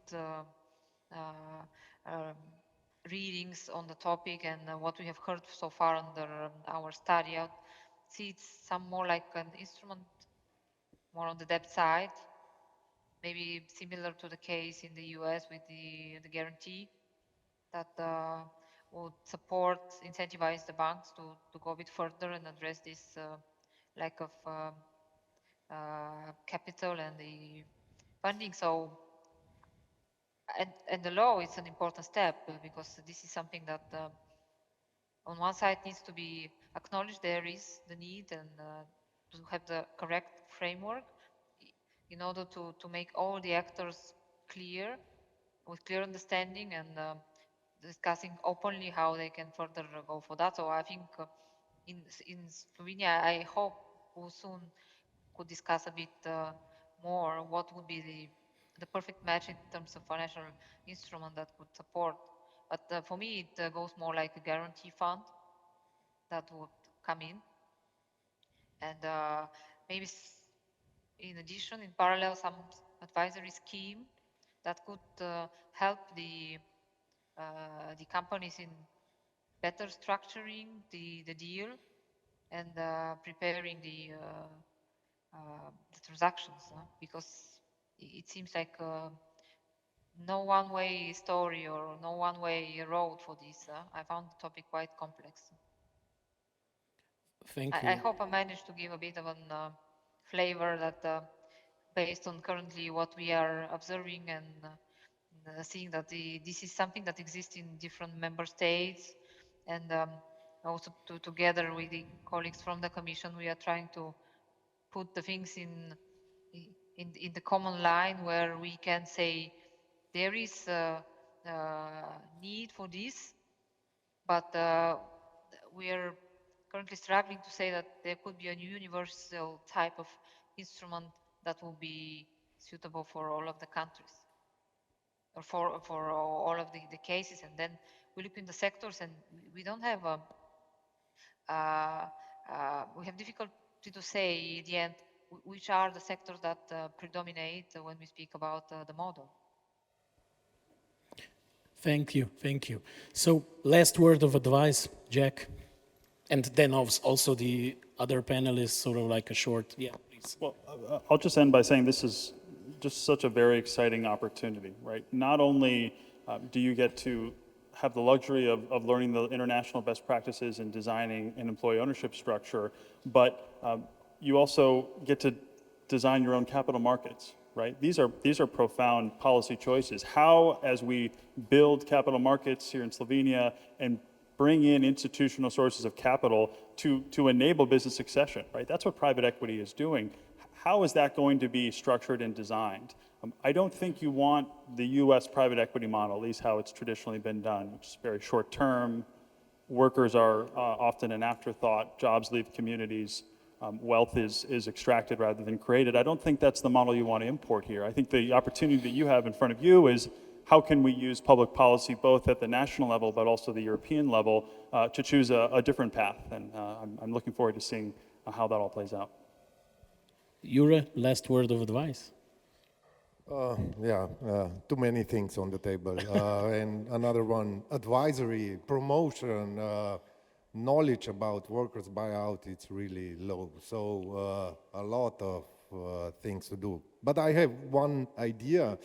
readings on the topic and what we have heard so far under our study, I see it's some more like an instrument, more on the debt side, maybe similar to the case in the US with the guarantee that would support, incentivize the banks to go a bit further and address this lack of capital and the funding. So, and the law is an important step because this is something that on one side needs to be acknowledged there is the need and to have the correct framework in order to make all the actors clear, with clear understanding and discussing openly how they can further go for that. So I think in Slovenia, I hope we'll soon could discuss a bit more what would be the perfect match in terms of financial instrument that could support. But for me, it goes more like a guarantee fund that would come in. And maybe in addition, in parallel, some advisory scheme that could help the companies in better structuring the deal and preparing the transactions, because it seems like no one-way story or no one-way road for this. I found the topic quite complex. Thank you. I hope I managed to give a bit of a flavor that based on currently what we are observing and seeing that this is something that exists in different member states, and also together with the colleagues from the Commission, we are trying to put the things in the common line where we can say there is a need for this, but we are currently struggling to say that there could be a universal type of instrument that will be suitable for all of the countries or for all of the cases. And then we look in the sectors and we don't have we have difficulty to say at the end which are the sectors that predominate when we speak about the model. Thank you, thank you. So last word of advice, Jack, and then also the other panelists, sort of like a short, yeah, please. Well, I'll just end by saying this is just such a very exciting opportunity, right? Not only do you get to have the luxury of learning the international best practices in designing an employee ownership structure, but you also get to design your own capital markets, right? These are profound policy choices. How, as we build capital markets here in Slovenia and bring in institutional sources of capital to enable business succession, right? That's what private equity is doing. How is that going to be structured and designed? I don't think you want the US private equity model, at least how it's traditionally been done, which is very short term. Workers are often an afterthought, jobs leave communities, wealth is extracted rather than created. I don't think that's the model you want to import here. I think the opportunity that you have in front of you is how can we use public policy both at the national level but also the European level to choose a different path. And I'm looking forward to seeing how that all plays out. Jure, last word of advice. Too many things on the table. And another one, advisory, promotion, knowledge about workers' buyout, it's really low. So a lot of things to do. But I have one idea.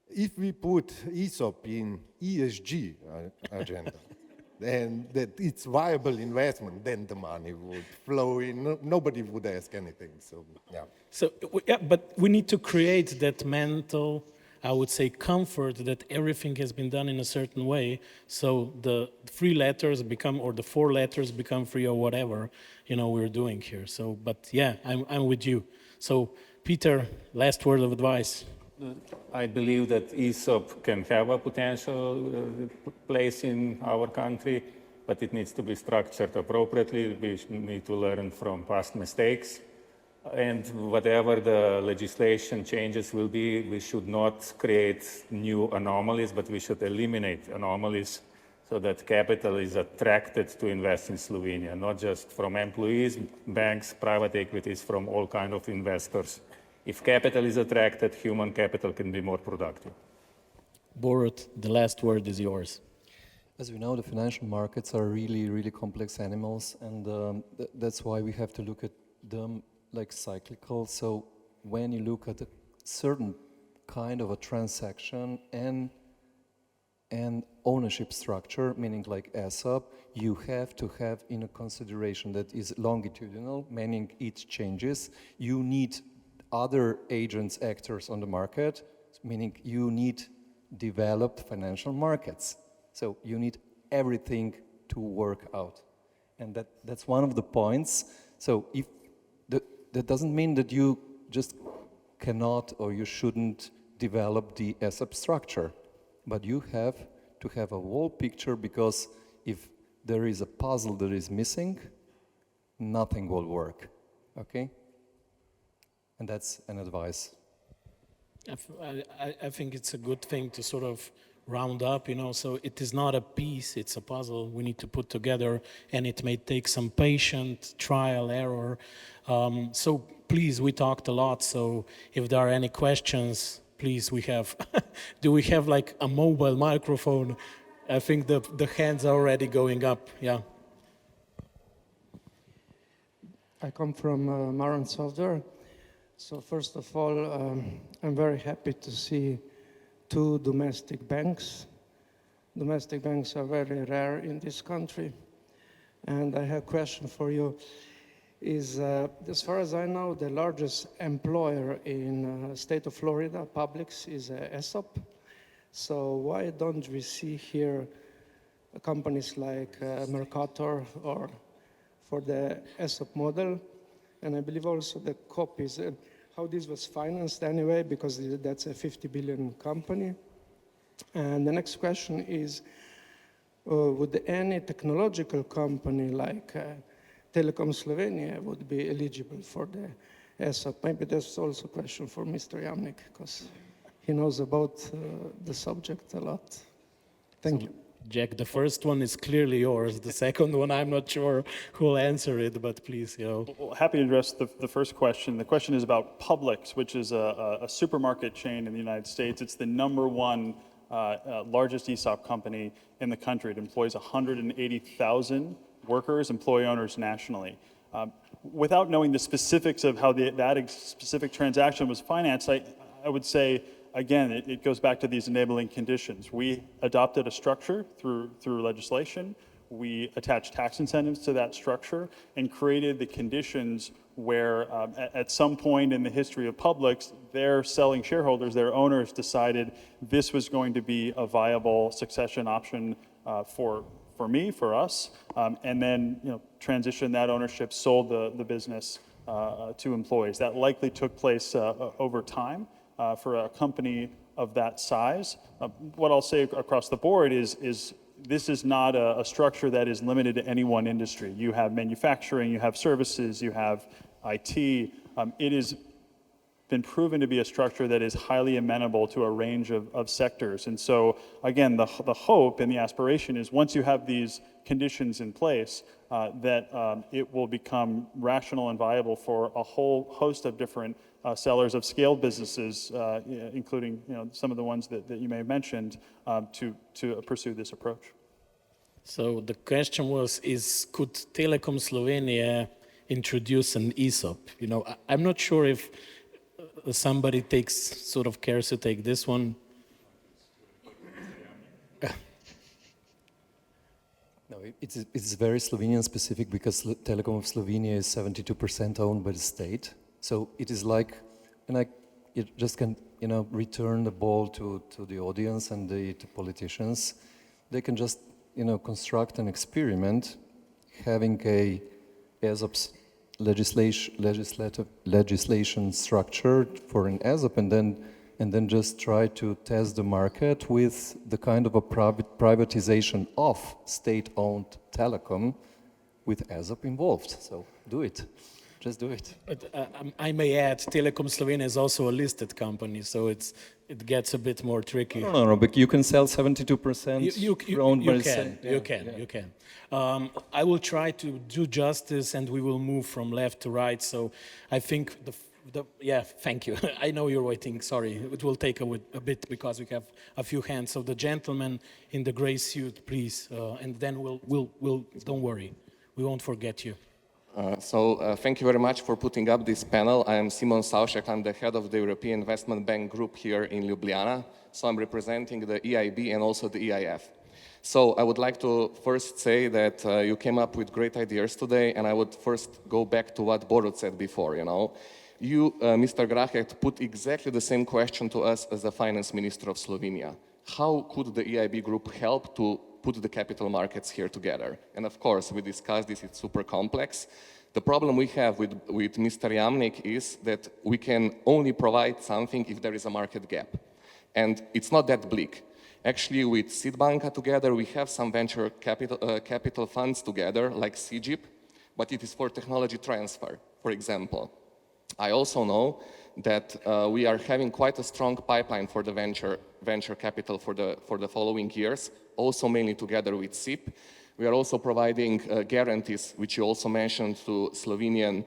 If we put ESOP in ESG agenda, and that it's viable investment, then the money would flow in. Nobody would ask anything. So, yeah. So, yeah, but we need to create that mental, I would say, comfort that everything has been done in a certain way. So the 3 letters become, or the 4 letters become free or whatever, you know, we're doing here. So, but yeah, I'm with you. So, Peter, last word of advice. I believe that ESOP can have a potential place in our country, but it needs to be structured appropriately. We need to learn from past mistakes. And whatever the legislation changes will be, we should not create new anomalies, but we should eliminate anomalies so that capital is attracted to invest in Slovenia, not just from employees, banks, private equities, from all kinds of investors. If capital is attracted, human capital can be more productive. Borut, the last word is yours. As we know, the financial markets are really, really complex animals, and that's why we have to look at them like cyclical. So when you look at a certain kind of a transaction and ownership structure, meaning like ESOP, you have to have in a consideration that is longitudinal, meaning it changes. You need other agents, actors on the market, meaning you need developed financial markets. So you need everything to work out. And that's one of the points. So if that doesn't mean that you just cannot or you shouldn't develop the ESOP structure, but you have to have a whole picture, because if there is a puzzle that is missing, nothing will work, okay? And that's an advice. I think it's a good thing to sort of round up, you know, so it is not a piece, it's a puzzle we need to put together, and it may take some patient trial, error. So please, we talked a lot, so if there are any questions, please, we have, do we have like a mobile microphone? I think the hands are already going up, yeah. I come from Maran Software. So first of all, I'm very happy to see 2 domestic banks. Domestic banks are very rare in this country. And I have a question for you. Is, as far as I know, the largest employer in state of Florida, Publix, is ESOP. So why don't we see here companies like Mercator or for the ESOP model? And I believe also the copies, how this was financed anyway, because that's a 50 billion company. And the next question is, would any technological company like Telekom Slovenia would be eligible for the ESOP? Maybe that's also a question for Mr. Jamnik, because he knows about the subject a lot. Thank you. Jack, the first one is clearly yours. The second one, I'm not sure who will answer it, but please, you know. Well, happy to address the first question. The question is about Publix, which is a supermarket chain in the United States. It's the #1 largest ESOP company in the country. It employs 180,000 workers, employee owners nationally. Without knowing the specifics of how that specific transaction was financed, I would say, again, it goes back to these enabling conditions. We adopted a structure through legislation. We attached tax incentives to that structure and created the conditions where at some point in the history of Publix, their selling shareholders, their owners decided this was going to be a viable succession option for me, for us, and then transitioned that ownership, sold the business to employees. That likely took place over time. For a company of that size. What I'll say across the board is this is not a structure that is limited to any one industry. You have manufacturing, you have services, you have IT. It has been proven to be a structure that is highly amenable to a range of sectors. And so, again, the hope and the aspiration is once you have these conditions in place, that it will become rational and viable for a whole host of different sellers of scaled businesses, including some of the ones that you may have mentioned, to pursue this approach. So the question was, could Telekom Slovenia introduce an ESOP? I'm not sure if somebody cares to take this one. No, it's very Slovenian specific because Telekom of Slovenia is 72% owned by the state. So it is like, and I just can, return the ball to the audience and the politicians. They can just, construct an experiment, having a ESOP's legislation structured for an ESOP, and then just try to test the market with the kind of a privatization of state-owned telecom with ESOP involved. So do it. Just do it. But I may add, Telekom Slovenia is also a listed company, so it gets a bit more tricky. No, but you can sell 72%. You can. I will try to do justice, and we will move from left to right. So I think Yeah, thank you. I know you're waiting, sorry. It will take a bit because we have a few hands. So the gentleman in the gray suit, please, and then we'll, don't worry, we won't forget you. Thank you very much for putting up this panel. I am Simon Saušek. I'm the head of the European Investment Bank Group here in Ljubljana. So I'm representing the EIB and also the EIF. So I would like to first say that you came up with great ideas today, and I would first go back to what Borut said before, you know. You, Mr. Grahek, put exactly the same question to us as the finance minister of Slovenia. How could the EIB group help to put the capital markets here together? And of course, we discussed this, it's super complex. The problem we have with Mr. Jamnik is that we can only provide something if there is a market gap. And it's not that bleak. Actually, with Sidbanka together, we have some venture capital funds together, like CGIP, but it is for technology transfer, for example. I also know that we are having quite a strong pipeline for the venture capital for the following years, also mainly together with SIP. We are also providing guarantees, which you also mentioned, to Slovenian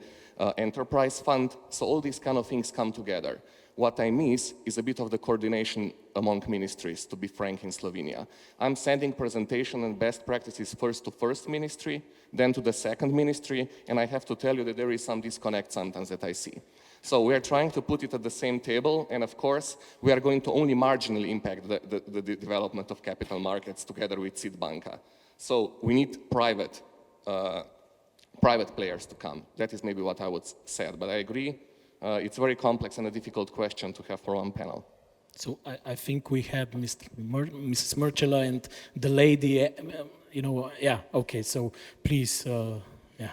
Enterprise Fund. So all these kind of things come together. What I miss is a bit of the coordination among ministries, to be frank, in Slovenia. I'm sending presentation and best practices first to first ministry, then to the second ministry, and I have to tell you that there is some disconnect sometimes that I see. So we are trying to put it at the same table, and of course, we are going to only marginally impact the development of capital markets together with Sidbanka. So we need private players to come. That is maybe what I would say, but I agree. It's a very complex and a difficult question to have for one panel. So I think we had Mrs. Murchela and the lady, you know, yeah, okay, so please, yeah.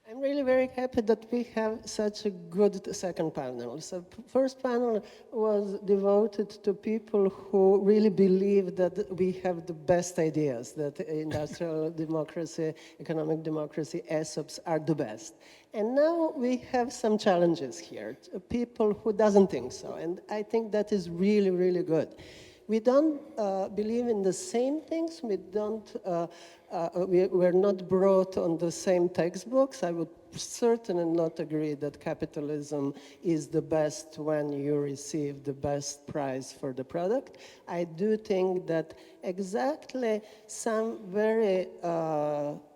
I'm really very happy that we have such a good second panel. So first panel was devoted to people who really believe that we have the best ideas, that industrial democracy, economic democracy, ESOPs are the best. And now we have some challenges here, people who doesn't think so. And I think that is really, really good. We don't believe in the same things. We're not brought on the same textbooks. I would certainly not agree that capitalism is the best when you receive the best price for the product. I do think that exactly some very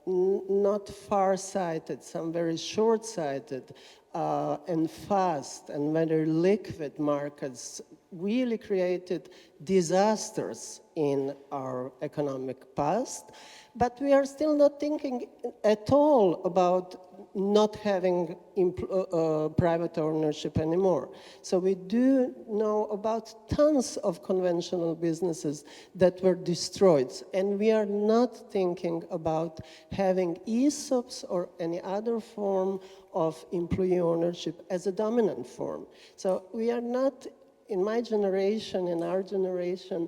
not far-sighted, some very short-sighted and fast and very liquid markets really created disasters in our economic past, but we are still not thinking at all about not having private ownership anymore. So we do know about tons of conventional businesses that were destroyed, and we are not thinking about having ESOPs or any other form of employee ownership as a dominant form. So we are not, in my generation, in our generation,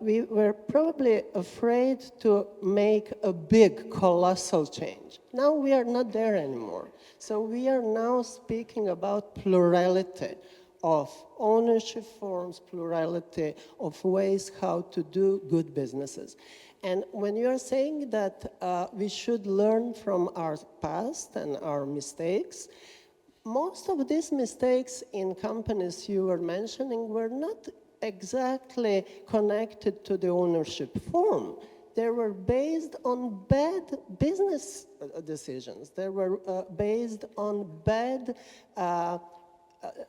we were probably afraid to make a big, colossal change. Now we are not there anymore. So we are now speaking about plurality of ownership forms, plurality of ways how to do good businesses. And when you are saying that we should learn from our past and our mistakes, most of these mistakes in companies you were mentioning were not exactly connected to the ownership form. They were based on bad business decisions. They were based on bad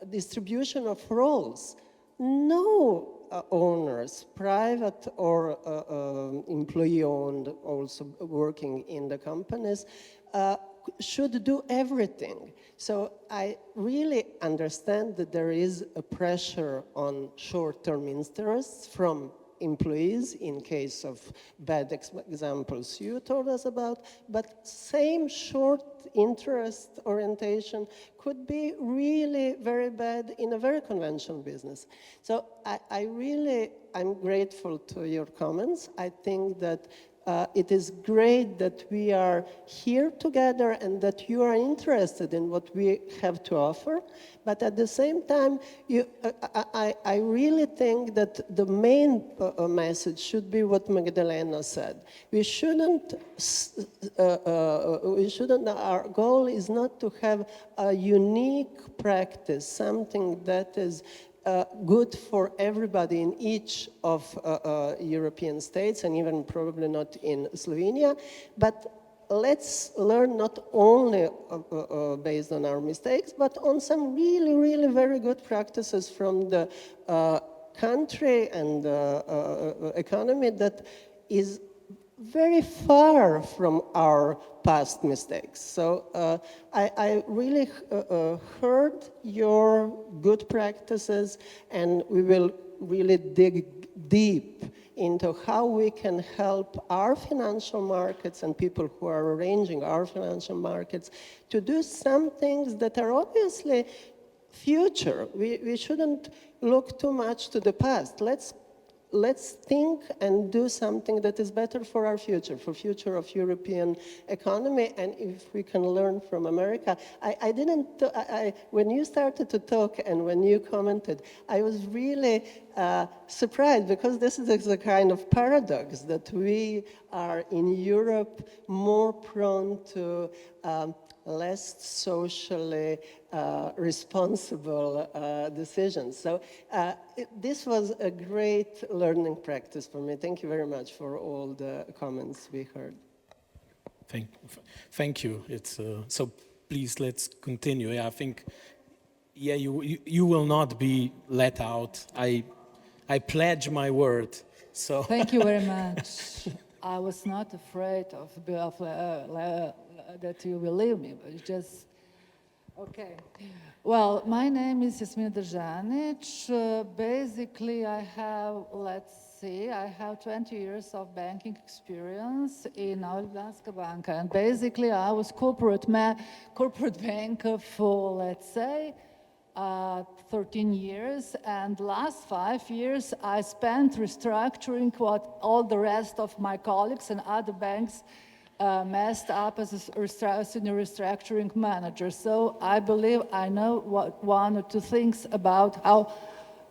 distribution of roles. No owners, private or employee-owned, also working in the companies, should do everything. So I really understand that there is a pressure on short-term interests from employees in case of bad examples you told us about, but same short interest orientation could be really very bad in a very conventional business. So I'm grateful to your comments. I think that It is great that we are here together and that you are interested in what we have to offer. But at the same time, I really think that the main message should be what Magdalena said. We shouldn't, our goal is not to have a unique practice, something that is good for everybody in each of European states, and even probably not in Slovenia. But let's learn not only based on our mistakes, but on some really, really very good practices from the country and economy that is very far from our past mistakes. So I really heard your good practices, and we will really dig deep into how we can help our financial markets and people who are arranging our financial markets to do some things that are obviously future. We shouldn't look too much to the past. Let's think and do something that is better for our future, for future of European economy, and if we can learn from America. When you started to talk and when you commented, I was really surprised, because this is a kind of paradox that we are in Europe more prone to less socially responsible decisions. So this was a great learning practice for me. Thank you very much for all the comments we heard. Thank you. It's so please let's continue. Yeah, I think you will not be let out. I pledge my word. So thank you very much. I was not afraid of that you will leave me, but it's just okay. Well, my name is Jasmina Držanic. Basically, I have 20 years of banking experience in Ljubljanska banka, and basically I was corporate banker for, let's say, 13 years, and last 5 years I spent restructuring what all the rest of my colleagues and other banks messed up as a senior restructuring manager. So I believe I know one or two things about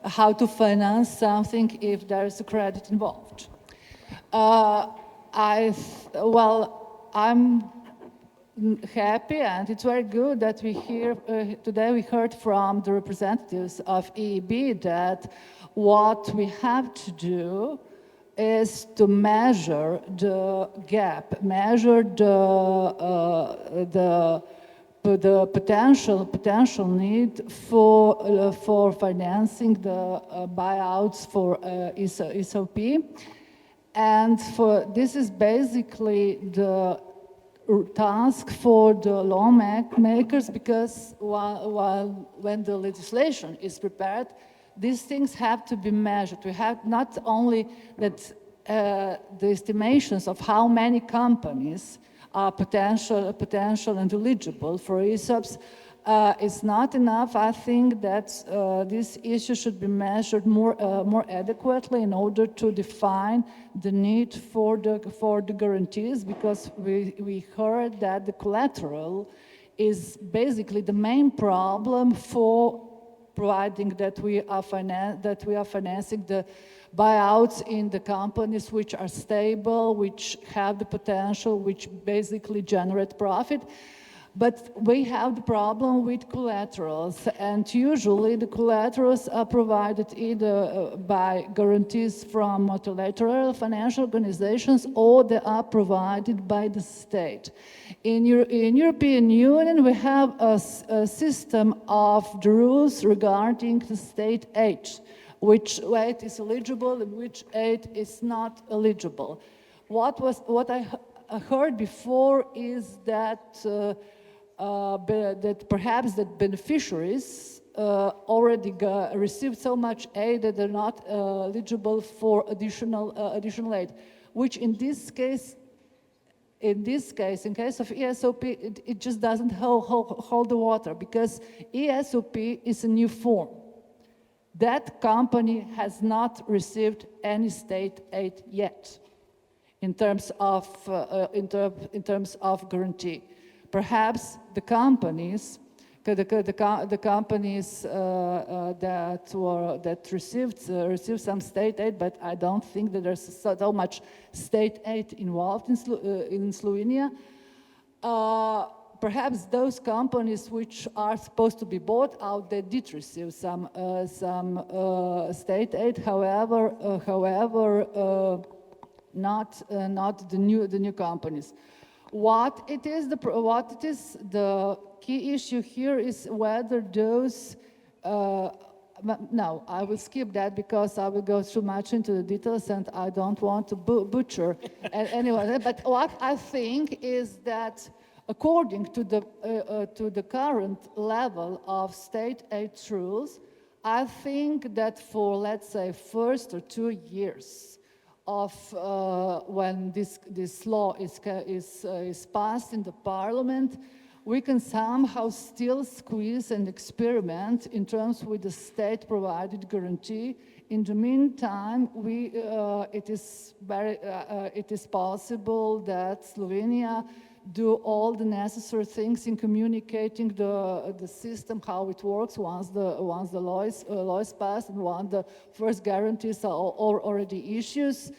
how to finance something if there is a credit involved. I'm happy, and it's very good that we hear today. We heard from the representatives of EIB that what we have to do is to measure the gap, measure the potential need for financing the buyouts for ESOP, and this is basically the task for the lawmakers, because when the legislation is prepared, these things have to be measured. We have not only that the estimations of how many companies are potential and eligible for ESOPs is not enough. I think that this issue should be measured more adequately in order to define the need for the guarantees, because we heard that the collateral is basically the main problem for providing that we are financing the buyouts in the companies which are stable, which have the potential, which basically generate profit. But we have the problem with collaterals, and usually the collaterals are provided either by guarantees from multilateral financial organizations, or they are provided by the state. In European Union, we have a system of the rules regarding the state aid, which aid is eligible and which aid is not eligible. What I heard before is that perhaps that beneficiaries already received so much aid that they're not eligible for additional aid, which in case of ESOP, it just doesn't hold the water, because ESOP is a new form. That company has not received any state aid yet. in terms of guarantee. Perhaps the companies that received some state aid, but I don't think that there's so much state aid involved in Slovenia. Perhaps those companies which are supposed to be bought out, they did receive some state aid. However, not the new companies. What it is the key issue here is whether those. No, I will skip that because I will go too much into the details and I don't want to butcher anyway. But what I think is that according to the current level of state aid rules, I think that for, let's say, 1 or 2 years of when this law is passed in the parliament, we can somehow still squeeze and experiment in terms with the state-provided guarantee. In the meantime, it is possible that Slovenia do all the necessary things in communicating the system, how it works once the law is passed and once the first guarantees are already issued,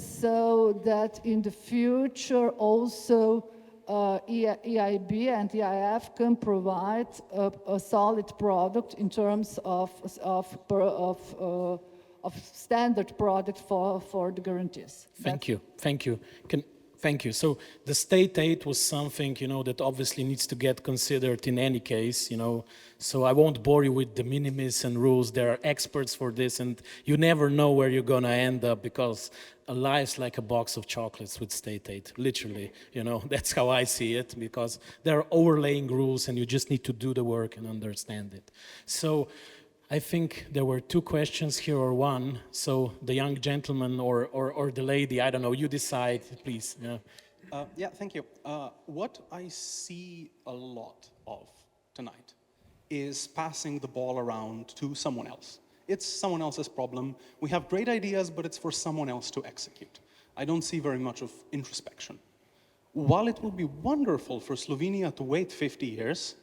so that in the future also EIB and EIF can provide a solid product in terms of standard product for the guarantees. Thank you. Thank you. So the state aid was something, that obviously needs to get considered in any case, So I won't bore you with de minimis and rules. There are experts for this, and you never know where you're going to end up because a life's like a box of chocolates with state aid, literally. That's how I see it, because there are overlaying rules and you just need to do the work and understand it. So I think there were 2 questions here, or one. So the young gentleman or the lady, I don't know, you decide, please. Yeah, thank you. What I see a lot of tonight is passing the ball around to someone else. It's someone else's problem. We have great ideas, but it's for someone else to execute. I don't see very much of introspection. While it would be wonderful for Slovenia to wait 50 years,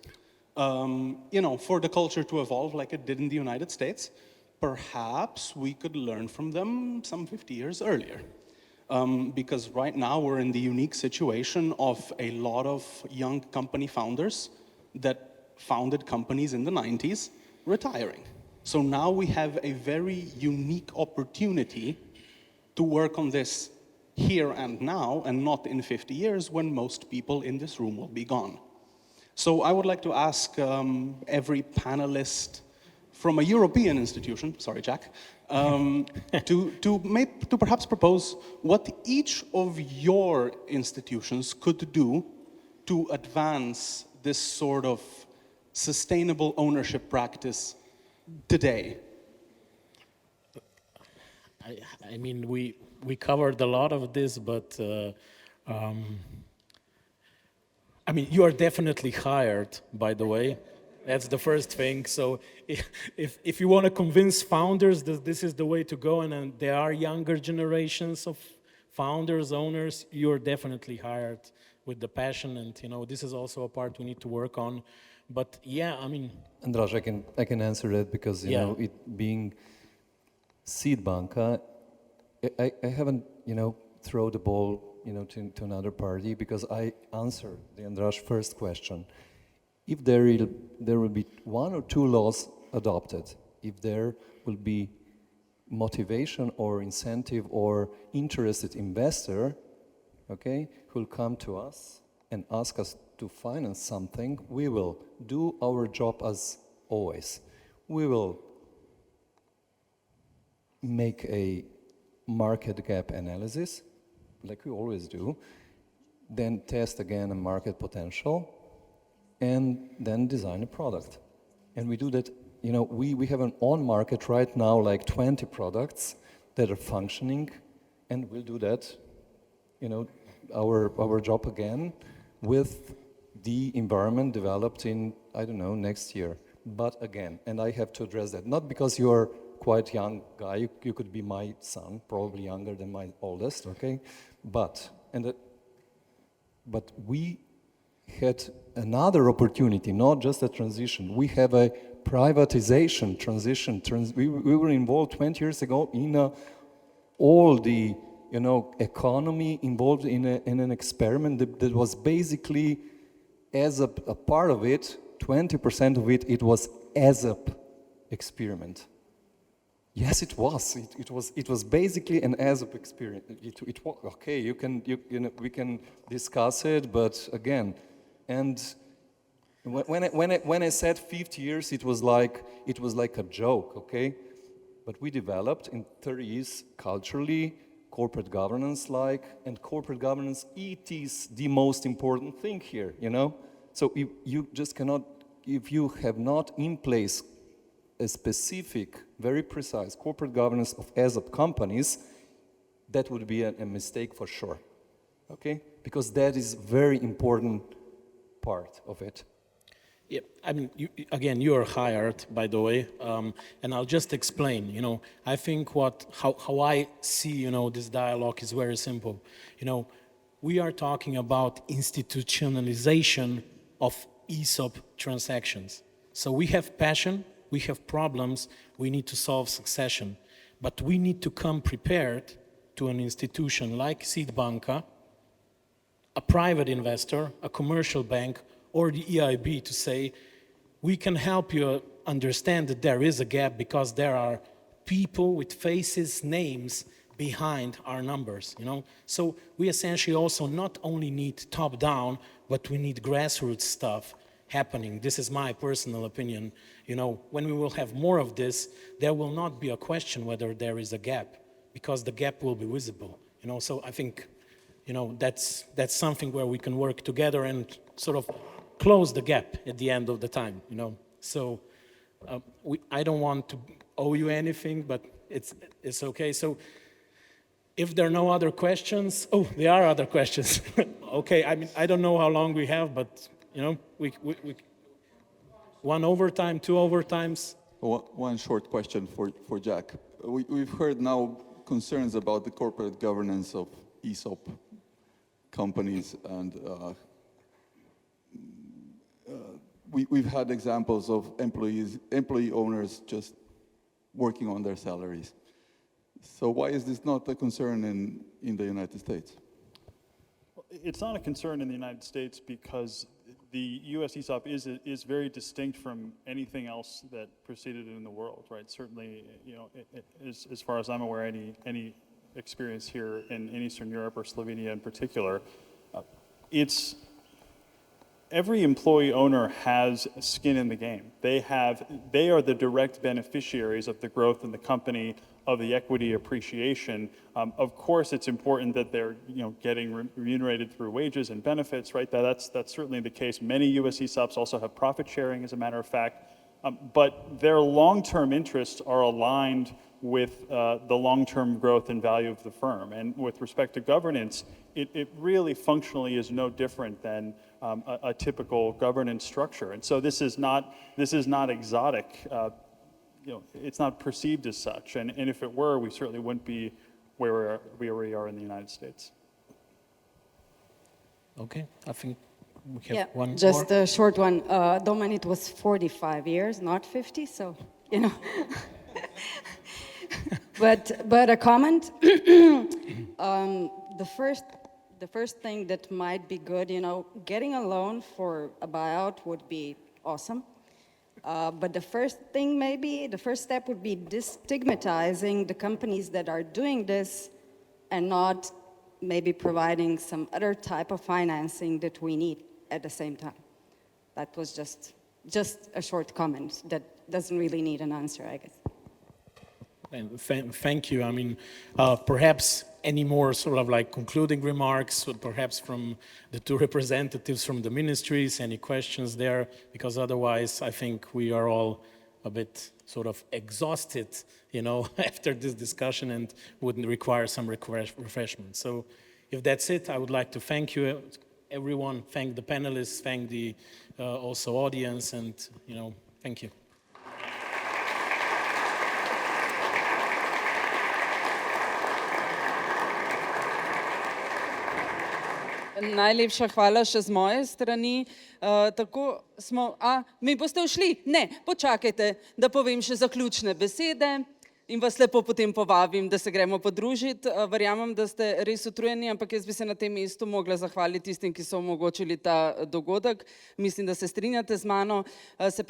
for the culture to evolve like it did in the United States, perhaps we could learn from them some 50 years earlier. Because right now we're in the unique situation of a lot of young company founders that founded companies in the 90s retiring. So now we have a very unique opportunity to work on this here and now, and not in 50 years when most people in this room will be gone. So I would like to ask every panelist from a European institution, sorry, Jack, to perhaps propose what each of your institutions could do to advance this sort of sustainable ownership practice today. I mean, we covered a lot of this, but I mean, you are definitely hired, by the way. That's the first thing. So if you want to convince founders that this is the way to go, and there are younger generations of founders, owners, you're definitely hired with the passion, and this is also a part we need to work on. But yeah, I mean, Andraž, I can answer that because it being seed banka, I haven't throw the ball to another party, because I answered the Andraž first question. If there will be 1 or 2 laws adopted, if there will be motivation or incentive or interested investor, okay, who will come to us and ask us to finance something, we will do our job as always. We will make a market gap analysis, like we always do, then test again a market potential, and then design a product. And we do that, we have an on market right now, like 20 products that are functioning, and we'll do that, our job again with the environment developed in, I don't know, next year. But again, and I have to address that, not because you're quite young guy. You could be my son, probably younger than my oldest, okay? But we had another opportunity, not just a transition. We have a privatization transition. We were involved 20 years ago in all the economy involved in an experiment that was basically, as a part of it, 20% of it was as a experiment. Yes, it was. It was basically an ASAP experiment. It was okay. We can discuss it, but again, and when I said 50 years, it was like a joke, okay? But we developed in 30 years culturally, corporate governance and corporate governance, it is the most important thing here, So you just cannot, if you have not in place a specific, very precise corporate governance of ASAP companies, that would be a mistake for sure, okay? Because that is very important part of it. Yeah, I mean, you are hired, by the way, and I'll just explain, I think how I see, this dialogue is very simple. We are talking about institutionalization of ESOP transactions. So we have passion, we have problems, we need to solve succession, but we need to come prepared to an institution like Banka, a private investor, a commercial bank, or the EIB to say, we can help you understand that there is a gap because there are people with faces, names behind our numbers, So we essentially also not only need top-down, but we need grassroots stuff happening. This is my personal opinion. When we will have more of this, there will not be a question whether there is a gap, because the gap will be visible, So I think, that's something where we can work together and sort of close the gap at the end of the time, So I don't want to owe you anything, but it's okay. So if there are no other questions, there are other questions. Okay, I mean, I don't know how long we have, but we one overtime, two overtimes. One short question for Jack. We've heard now concerns about the corporate governance of ESOP companies, and we've had examples of employee owners just working on their salaries. So why is this not a concern in the United States? It's not a concern in the United States because the U.S. ESOP is very distinct from anything else that preceded it in the world, right? Certainly, as far as I'm aware, any experience here in Eastern Europe or Slovenia in particular, every employee owner has skin in the game. They are the direct beneficiaries of the growth in the company, of the equity appreciation. Of course, it's important that they're getting remunerated through wages and benefits, right? That's certainly the case. Many U.S. ESOPs also have profit sharing, as a matter of fact, but their long-term interests are aligned with the long-term growth and value of the firm. And with respect to governance, it really functionally is no different than a typical governance structure. And so this is not exotic. It's not perceived as such. And if it were, we certainly wouldn't be where we are in the United States. Okay, I think we have one just more. a short one. Domen, it was 45 years, not 50, so, But a comment. The first thing that might be good, getting a loan for a buyout would be awesome. But the first step would be destigmatizing the companies that are doing this and not maybe providing some other type of financing that we need at the same time. That was just a short comment that doesn't really need an answer, I guess. And thank you. I mean, perhaps any more sort of like concluding remarks, perhaps from the two representatives from the ministries, any questions there? Because otherwise, I think we are all a bit sort of exhausted, after this discussion and would require some refreshment. So if that's it, I would like to thank you, everyone, thank the panelists, thank the also audience, and, thank you. Najlepša hvala še z moje strani. Mi boste ušli? Ne, počakajte, da povem še zaključne besede in vas lepo potem povabim, da se gremo podružiti. Verjamem, da ste res utrujeni, ampak jaz bi se na tem mestu mogla zahvaliti tistim, ki so omogočili ta dogodek. Mislim, da se strinjate z mano. Se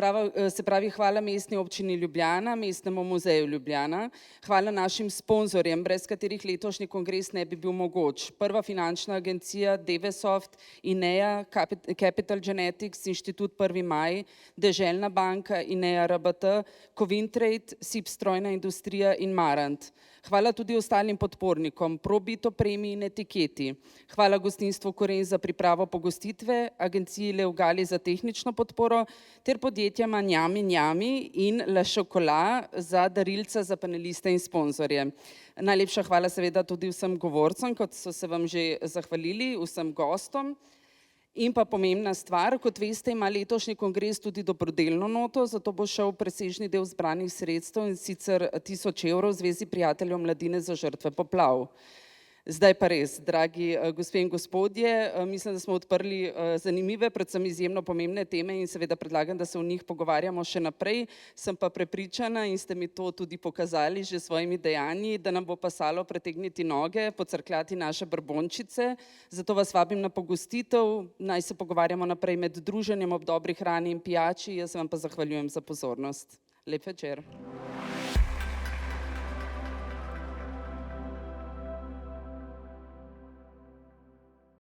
pravi, hvala Mestni občini Ljubljana, Mestnemu muzeju Ljubljana, hvala našim sponzorjem, brez katerih letošnji kongres ne bi bil mogoč. Prva finančna agencija, Devesoft, INEA, Capital Genetics, Inštitut 1. maj, Deželna banka, INEA RBT, Covintrade, SIP strojna industrija in Marant. Hvala tudi ostalim podpornikom, Probito, Premiji in Etiketi. Hvala gostinstvu Koren za pripravo pogostitve, agenciji Levgali za tehnično podporo ter podjetjama Njami Njami in La Chocolat za darilca za paneliste in sponzorje. Najlepša hvala seveda tudi vsem govorcem, kot so se vam že zahvalili, vsem gostom. In pa pomembna stvar, kot veste, ima letošnji kongres tudi dobrodelno noto, zato bo šel presežni del zbranih sredstev, in sicer 1000 evrov Zvezi prijateljev mladine za žrtve poplav. Zdaj pa res, dragi gospe in gospodje, mislim, da smo odprli zanimive, predvsem izjemno pomembne teme in seveda predlagam, da se o njih pogovarjamo še naprej. Sem pa prepričana in ste mi to tudi pokazali že s svojimi dejanji, da nam bo pasalo pretegniti noge, pocrkljati naše brbončice. Zato vas vabim na pogostitev, naj se pogovarjamo naprej med druženjem ob dobri hrani in pijači. Jaz vam pa zahvaljujem za pozornost. Lep večer.